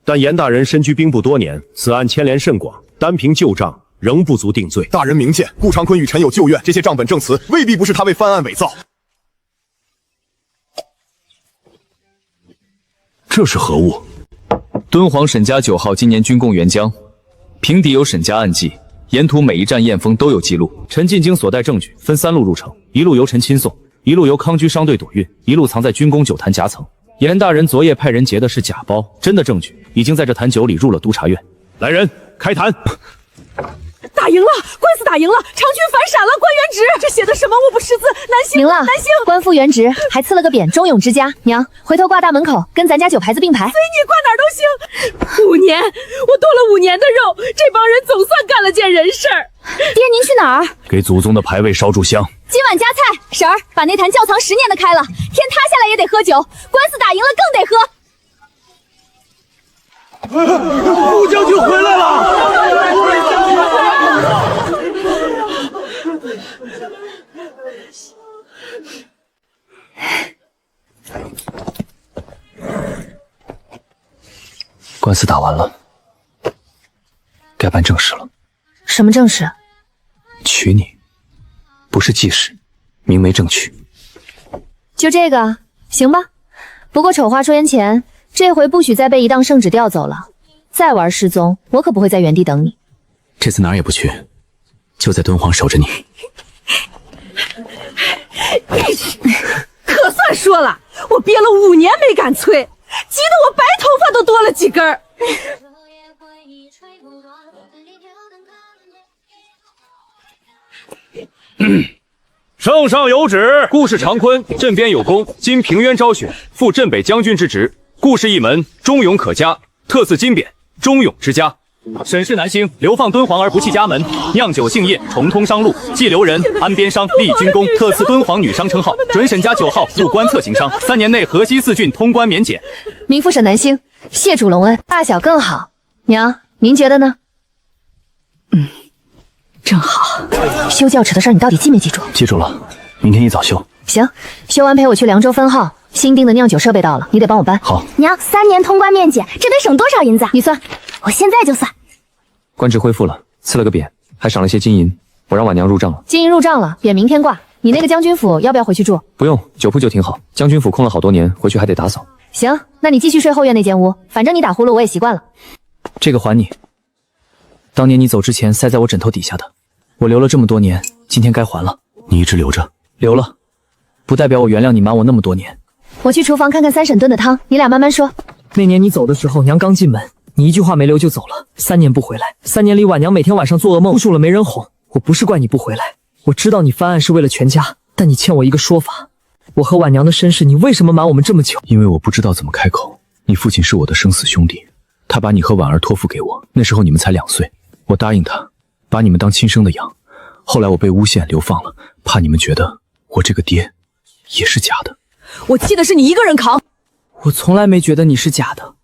S7: 但严大人身居兵部多年，此案牵连甚广，单凭旧账
S6: 仍不足定罪。大人明鉴，顾长坤与陈有旧怨，这些账本证词未必不是他为翻案伪造。
S12: 这是何物？敦煌沈家9号今年军贡援疆，平底有沈家案记，沿途每一站验封都有记录。陈进京所带证据分3路入城，一路由陈亲送，一路由康居商队躲运，一路藏在军工酒坛夹层。严大人昨夜派人劫的是假包，真的证据已经在这坛酒里入了督察院。
S6: 来人，开坛！
S4: 打赢了，官司打赢了，长军反闪了，官原职。这写的什么？我不识字。南星，
S13: 赢了，
S4: 南星，
S13: 官复原职，还赐了个匾，忠勇之家。娘，回头挂大门口，跟咱家酒牌子并排。
S4: 随你挂哪儿都行。5年，我剁了5年的肉，这帮人总算干了件人事儿。
S13: 爹，您去哪儿？
S12: 给祖宗的牌位烧炷香。
S1: 今晚加菜，婶儿把那坛窖藏10年的开了，天塌下来也得喝酒，官司打赢了更得喝。
S11: 顾将军回来了！
S16: 官司打完了，该办正事了。
S13: 什么正事？
S16: 娶你，不是祭祀，明媒正娶。
S13: 就这个，行吧。不过丑话说眼前，这回不许再被一档圣旨调走了。再玩失踪，我可不会在原地等你。
S16: 这次哪儿也不去，就在敦煌守着你。
S4: 可算说了，我憋了5年没敢催，急得我白头发都多了几根儿。
S8: 圣上有旨，顾氏长坤镇边有功，今平冤昭雪，复镇北将军之职。顾氏一门忠勇可嘉，特赐金匾忠勇之家。沈氏南星流放敦煌而不弃家门，酿酒兴业，重通商路，既留人安边商，立军功，特赐敦煌女商称号，准沈家9号入官测行商，3年内河西4郡通关免检。
S13: 名副沈南星，谢主隆恩，大小更好。娘，您觉得呢？
S4: 正好。
S13: 修教尺的事你到底记没记住？
S16: 记住了，明天一早修。
S13: 行，修完陪我去凉州分号，新订的酿酒设备到了，你得帮我搬。
S16: 好。
S5: 娘，3年通关免检，这得省多少银子？
S13: 你算，
S5: 我现在就算。
S14: 官职恢复了，赐了个匾，还赏了些金银，我让婉娘入账了。
S13: 金银入账了，匾明天挂。你那个将军府要不要回去住？
S14: 不用，酒铺就挺好。将军府空了好多年，回去还得打扫。
S13: 行，那你继续睡后院那间屋，反正你打呼噜我也习惯了。
S14: 这个还你，当年你走之前塞在我枕头底下的，我留了这么多年，今天该还了。
S16: 你一直留着？
S14: 留了，不代表我原谅你瞒我那么多年。
S13: 我去厨房看看3婶炖的汤，你俩慢慢说。
S17: 那年你走的时候，娘刚进门，你一句话没留就走了，3年不回来。3年里，婉娘每天晚上做噩梦，哭诉了没人哄。我不是怪你不回来，我知道你翻案是为了全家，但你欠我一个说法。我和婉娘的身世，你为什么瞒我们这么久？
S16: 因为我不知道怎么开口。你父亲是我的生死兄弟，他把你和婉儿托付给我，那时候你们才2岁，我答应他，把你们当亲生的养。后来我被诬陷流放了，怕你们觉得我这个爹也是假的。
S4: 我气的是你一个人扛。
S17: 我从来没觉得你是假的，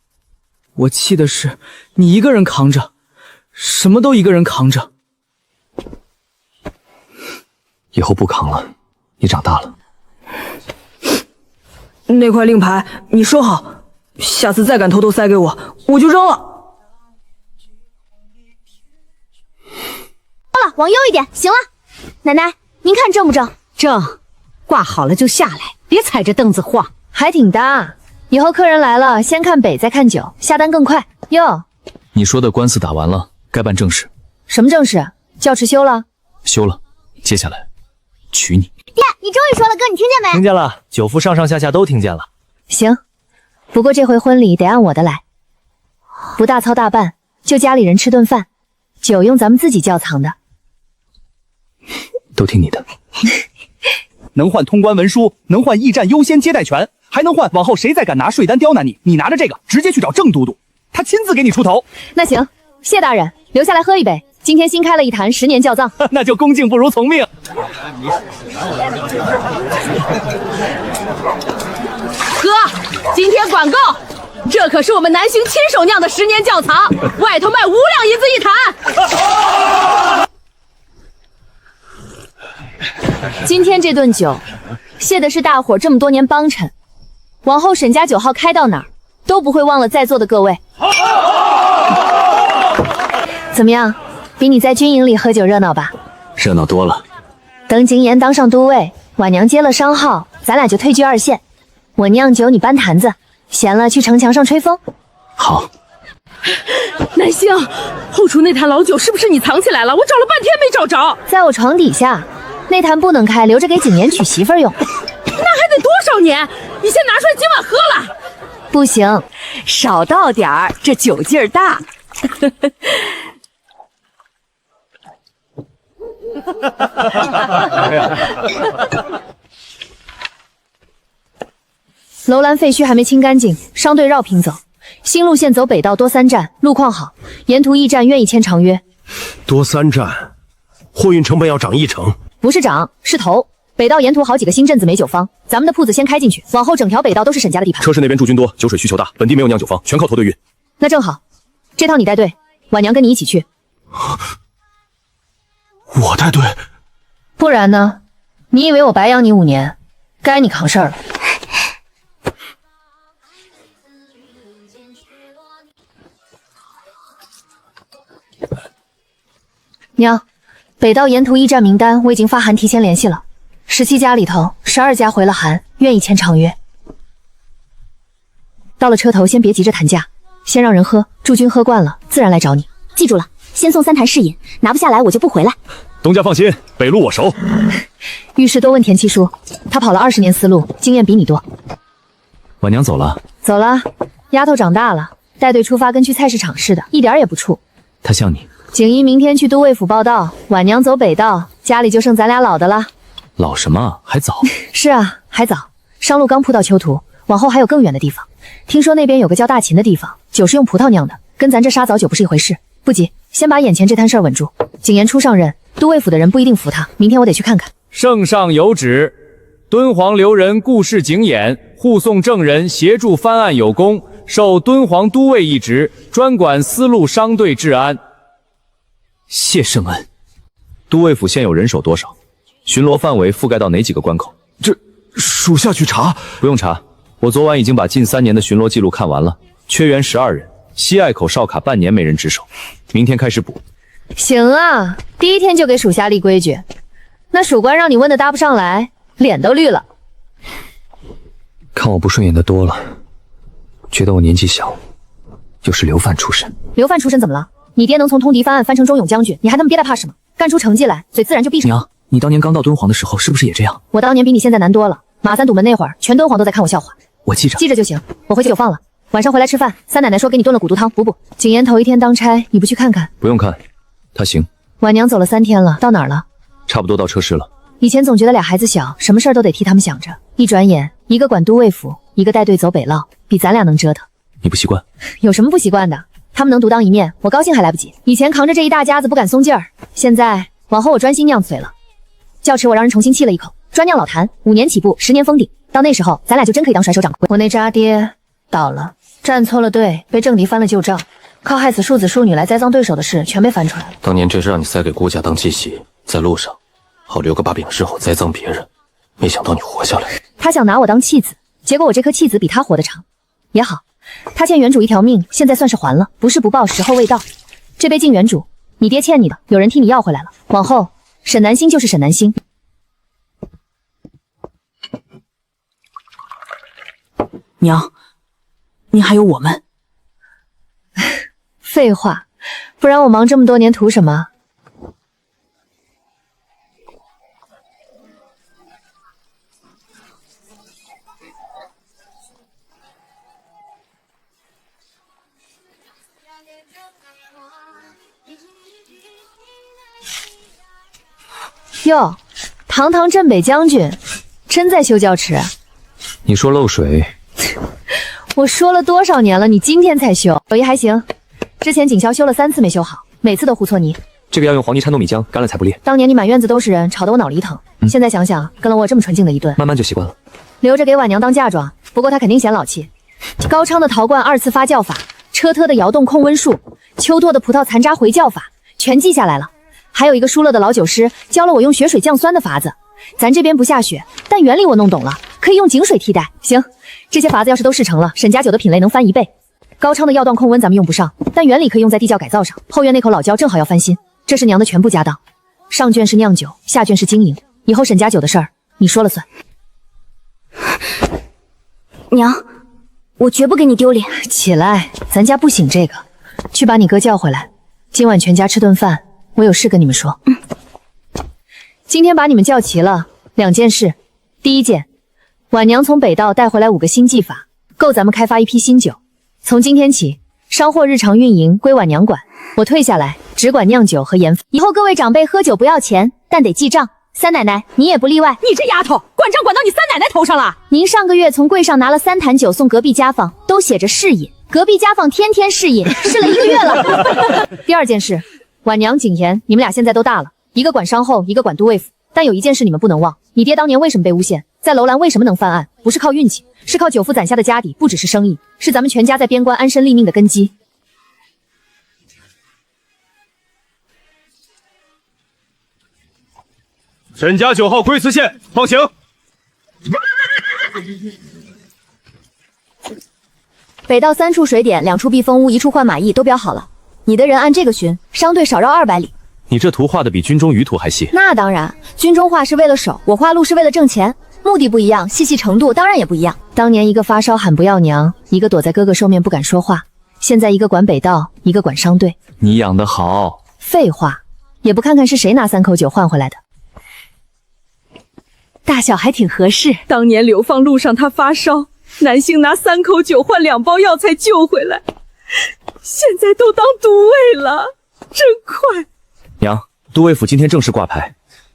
S17: 我气的是你一个人扛着，什么都一个人扛着。
S16: 以后不扛了，你长大了。
S4: 那块令牌你收好，下次再敢偷偷塞给我，我就扔了。
S5: 好了，往右一点，行了。奶奶，您看正不正？
S4: 正，挂好了就下来，别踩着凳子晃。
S13: 还挺大，以后客人来了，先看北再看酒，下单更快。哟，
S16: 你说的官司打完了，该办正事。
S13: 什么正事？教池修了？
S16: 修了，接下来娶你。
S5: 爹，你终于说了，哥，你听见没？
S17: 听见了，九府上上下下都听见了。
S13: 行，不过这回婚礼得按我的来，不大操大办，就家里人吃顿饭，酒用咱们自己窖藏的。
S16: 都听你的。
S11: 能换通关文书，能换驿站优先接待权，还能换往后谁再敢拿税单刁难你，你拿着这个直接去找郑都督，他亲自给你出头。
S13: 那行，谢大人，留下来喝一杯。今天新开了一坛10年窖藏，
S11: 那就恭敬不如从命。
S4: 哥，今天管够，这可是我们南星亲手酿的10年窖藏，外头卖5两银子一坛。
S13: 今天这顿酒，谢的是大伙这么多年帮衬，往后沈家9号开到哪儿，都不会忘了在座的各位。怎么样，比你在军营里喝酒热闹吧？
S16: 热闹多了。
S13: 等景琰当上都尉，婉娘接了商号，咱俩就退居2线。我酿酒，你搬坛子，闲了去城墙上吹风。
S16: 好。
S4: 南星，后厨那坛老酒是不是你藏起来了？我找了半天没找着。
S13: 在我床底下，那坛不能开，留着给景琰娶媳妇儿用。
S4: 那还得多少年？你先拿出来，今晚喝了。
S13: 不行，
S4: 少倒点儿，这酒劲儿大。
S13: 楼兰废墟还没清干净，商队绕平走。新路线走北道多3站，路况好，沿途驿站愿意签长约。
S7: 多3站，货运成本要涨1成。
S13: 不是涨，是投。北道沿途好几个新镇子没酒坊，咱们的铺子先开进去，往后整条北道都是沈家的地盘。
S12: 车市那边驻军多，酒水需求大，本地没有酿酒坊，全靠驼队运。
S13: 那正好，这趟你带队，婉娘跟你一起去。
S6: 我带队？
S13: 不然呢？你以为我白养你5年，该你扛事儿了。娘，北道沿途驿站名单我已经发函提前联系了，17家里头12家回了函，愿意签长约。到了车头先别急着谈价，先让人喝，驻军喝惯了自然来找你。
S5: 记住了，先送3坛试饮，拿不下来我就不回来。
S12: 东家放心，北路我熟。
S13: 遇事多问田七叔，他跑了20年丝路，经验比你多。
S16: 婉娘走了？
S13: 走了，丫头长大了，带队出发跟去菜市场似的，一点也不怵。
S16: 她像你。
S13: 景怡明天去都尉府报道，婉娘走北道，家里就剩咱俩老的了。
S16: 老什么？还早。
S13: 是啊，还早。商路刚铺到丘图，往后还有更远的地方。听说那边有个叫大秦的地方，酒是用葡萄酿的，跟咱这沙枣酒不是一回事。不急，先把眼前这摊事儿稳住。景琰初上任，都尉府的人不一定服他，明天我得去看看。
S12: 圣上有旨，敦煌留人顾氏景琰护送证人，协助翻案有功，授敦煌都尉一职，专管丝路商队治安。
S16: 谢圣恩。都尉府现有人手多少？巡逻范围覆盖到哪几个关口？
S6: 这属下去查。
S16: 不用查，我昨晚已经把近3年的巡逻记录看完了，缺员12人，西隘口哨卡半年没人值守，明天开始补。
S13: 行啊，第1天就给属下立规矩。那属官让你问的答不上来，脸都绿了。
S16: 看我不顺眼的多了，觉得我年纪小，又是流犯出身。
S13: 流犯出身怎么了？你爹能从通敌翻案翻成忠勇将军，你还那么憋得怕什么？干出成绩来，嘴自然就闭上。
S16: 娘，你当年刚到敦煌的时候是不是也这样？
S13: 我当年比你现在难多了。马三堵门那会儿，全敦煌都在看我笑话。
S16: 我记着，
S13: 记着就行。我回去酒放了，晚上回来吃饭。三奶奶说给你炖了骨肚汤，补补。景琰头1天当差，你不去看看？
S16: 不用看，他行。
S13: 婉娘走了3天了，到哪儿了？
S16: 差不多到车市了。
S13: 以前总觉得俩孩子小，什么事儿都得替他们想着。一转眼，一个管都尉府，一个带队走北涝，比咱俩能折腾。
S16: 你不习惯？
S13: 有什么不习惯的？他们能独当一面，我高兴还来不及。以前扛着这一大家子不敢松劲儿，现在往后我专心酿醉了。窖池我让人重新沏了一口，专酿老坛，5年起步，10年封顶。到那时候，咱俩就真可以当甩手掌柜。我那渣爹倒了，站错了队，被政敌翻了旧账，靠害死庶子庶女来栽赃对手的事全被翻出来了。
S14: 当年这是让你塞给顾家当祭席，在路上好留个把柄之后栽赃别人，没想到你活下来。
S13: 他想拿我当弃子，结果我这颗弃子比他活得长。也好，他欠原主1条命，现在算是还了。不是不报，时候未到。这杯敬原主，你爹欠你的，有人替你要回来了。往后沈南星就是沈南星。
S4: 娘，你还有我们。
S13: 废话，不然我忙这么多年图什么？哟，堂堂镇北将军，真在修窖池？
S16: 你说漏水，
S13: 我说了多少年了，你今天才修？手艺还行，之前锦霄修了3次没修好，每次都糊错泥。
S16: 这个要用黄泥掺糯米浆，干了才不裂。
S13: 当年你满院子都是人，吵得我脑里疼。现在想想，跟了我这么纯净的一顿，
S16: 慢慢就习惯了。
S13: 留着给婉娘当嫁妆，不过她肯定嫌老气。高昌的陶罐2次发酵法，车特的窑洞控温术，秋拓的葡萄残渣回酵法，全记下来了。还有一个疏勒的老酒师教了我用雪水降酸的法子，咱这边不下雪，但原理我弄懂了，可以用井水替代。行，这些法子要是都试成了，沈家酒的品类能翻1倍。高昌的药断控温咱们用不上，但原理可以用在地窖改造上。后院那口老窖正好要翻新，这是娘的全部家当，上卷是酿酒，下卷是经营，以后沈家酒的事儿你说了算。
S5: 娘，我绝不给你丢脸。
S13: 起来，咱家不兴这个，去把你哥叫回来，今晚全家吃顿饭，我有事跟你们说。今天把你们叫齐了，2件事。第一件，婉娘从北道带回来5个新技法，够咱们开发一批新酒。从今天起，商货日常运营归婉娘管，我退下来，只管酿酒和研发。
S5: 以后各位长辈喝酒不要钱，但得记账。三奶奶，你也不例外。
S4: 你这丫头，管账管到你三奶奶头上了。
S5: 您上个月从柜上拿了3坛酒送隔壁家坊，都写着试饮。隔壁家坊天天试饮，试了1个月了。
S13: 第二件事，婉娘、景言，你们俩现在都大了，一个管商后，一个管都尉府。但有一件事你们不能忘，你爹当年为什么被诬陷，在楼兰为什么能犯案，不是靠运气，是靠久父攒下的家底，不只是生意，是咱们全家在边关安身立命的根基。
S8: 沈家9号龟兹县，放行。
S13: 北道3处水点，2处避风屋，1处换马驿，都标好了。你的人按这个巡，商队少绕200里。
S14: 你这图画的比军中舆图还细。
S13: 那当然，军中画是为了守，我画路是为了挣钱，目的不一样，细程度当然也不一样。当年一个发烧喊不要娘，一个躲在哥哥后面不敢说话，现在一个管北道，一个管商队。
S14: 你养得好。
S13: 废话，也不看看是谁拿3口酒换回来的。大小还挺合适。
S4: 当年流放路上他发烧，南星拿3口酒换2包药才救回来，现在都当都尉了，真快。
S14: 娘，都尉府今天正式挂牌，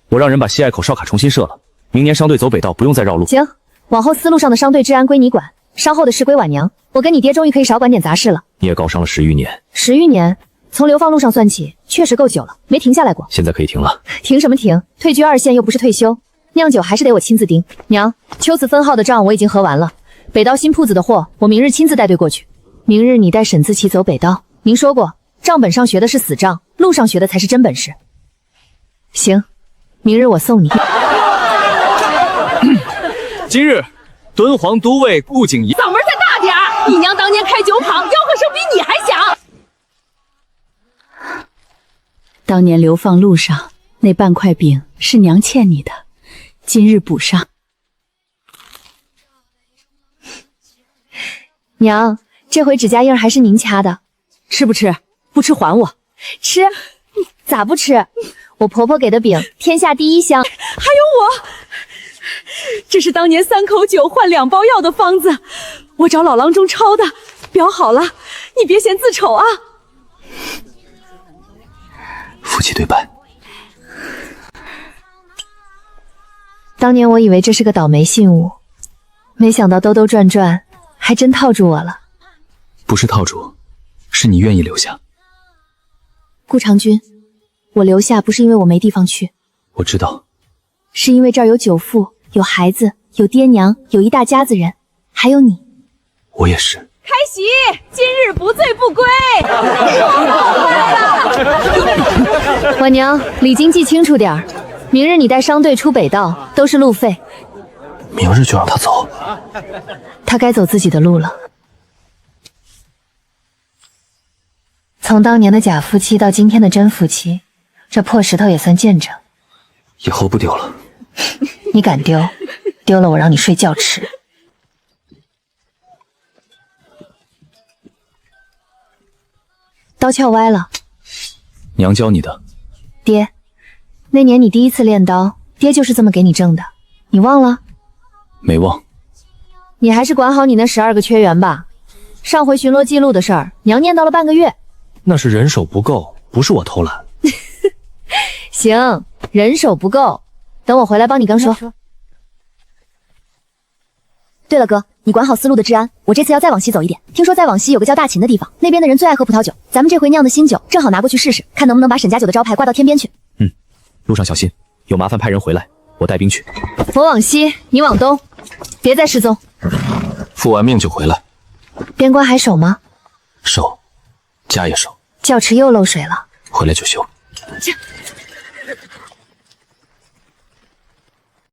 S14: 我让人把西隘口哨卡重新设了，明年商队走北道不用再绕路。
S13: 行，往后丝路上的商队治安归你管，稍后的事归婉娘。我跟你爹终于可以少管点杂事了。
S14: 你也高商了10余年。
S13: 10余年，从流放路上算起，确实够久了，没停下来过。
S14: 现在可以停了。
S13: 停什么停？退居2线又不是退休，酿酒还是得我亲自盯。娘，秋子分号的账我已经核完了，北道新铺子的货我明日亲自带队过去。明日你带沈自齐走北道。您说过，账本上学的是死账，路上学的才是真本事。行，明日我送你。
S12: 今日敦煌都尉顾景言，
S4: 嗓门再大点儿！你娘当年开酒坊，吆喝声比你还响。
S1: 当年流放路上那半块饼是娘欠你的，今日补上。
S13: 娘，这回指甲印还是您掐的，
S4: 吃不吃？不吃还我。
S13: 吃？咋不吃？我婆婆给的饼，天下第1香。
S4: 还有我，这是当年3口酒换2包药的方子，我找老郎中抄的，标好了，你别嫌字丑啊。
S16: 夫妻对半。
S13: 当年我以为这是个倒霉信物，没想到兜兜转转还真套住我了。
S16: 不是套住，是你愿意留下。
S13: 顾长君，我留下不是因为我没地方去，
S16: 我知道，
S13: 是因为这儿有久父，有孩子，有爹娘，有一大家子人，还有你。
S16: 我也是。
S4: 开席，今日不醉不归。我来了。
S13: 婉娘，礼金记清楚点儿，明日你带商队出北道，都是路费。
S16: 明日就让他走。
S13: 他该走自己的路了。从当年的假夫妻到今天的真夫妻，这破石头也算见证。
S16: 以后不丢了。
S13: 你敢丢？丢了我让你睡觉吃。刀鞘歪了。
S16: 娘教你的。
S13: 爹，那年你第1次练刀，爹就是这么给你挣的，你忘了？
S16: 没忘。
S13: 你还是管好你那12个缺员吧。上回巡逻记录的事儿，娘念叨了半个月。
S14: 那是人手不够，不是我偷懒。
S13: 行，人手不够，等我回来帮你刚说。对了哥，你管好丝路的治安，我这次要再往西走一点，听说再往西有个叫大秦的地方，那边的人最爱喝葡萄酒，咱们这回酿的新酒正好拿过去试试，看能不能把沈家酒的招牌挂到天边去。
S14: 路上小心，有麻烦派人回来，我带兵去。
S13: 我往西，你往东，别再失踪。
S16: 复完命就回来。
S13: 边关还守吗？
S16: 守，家也守。
S13: 窖池又漏水了，
S16: 回来就修。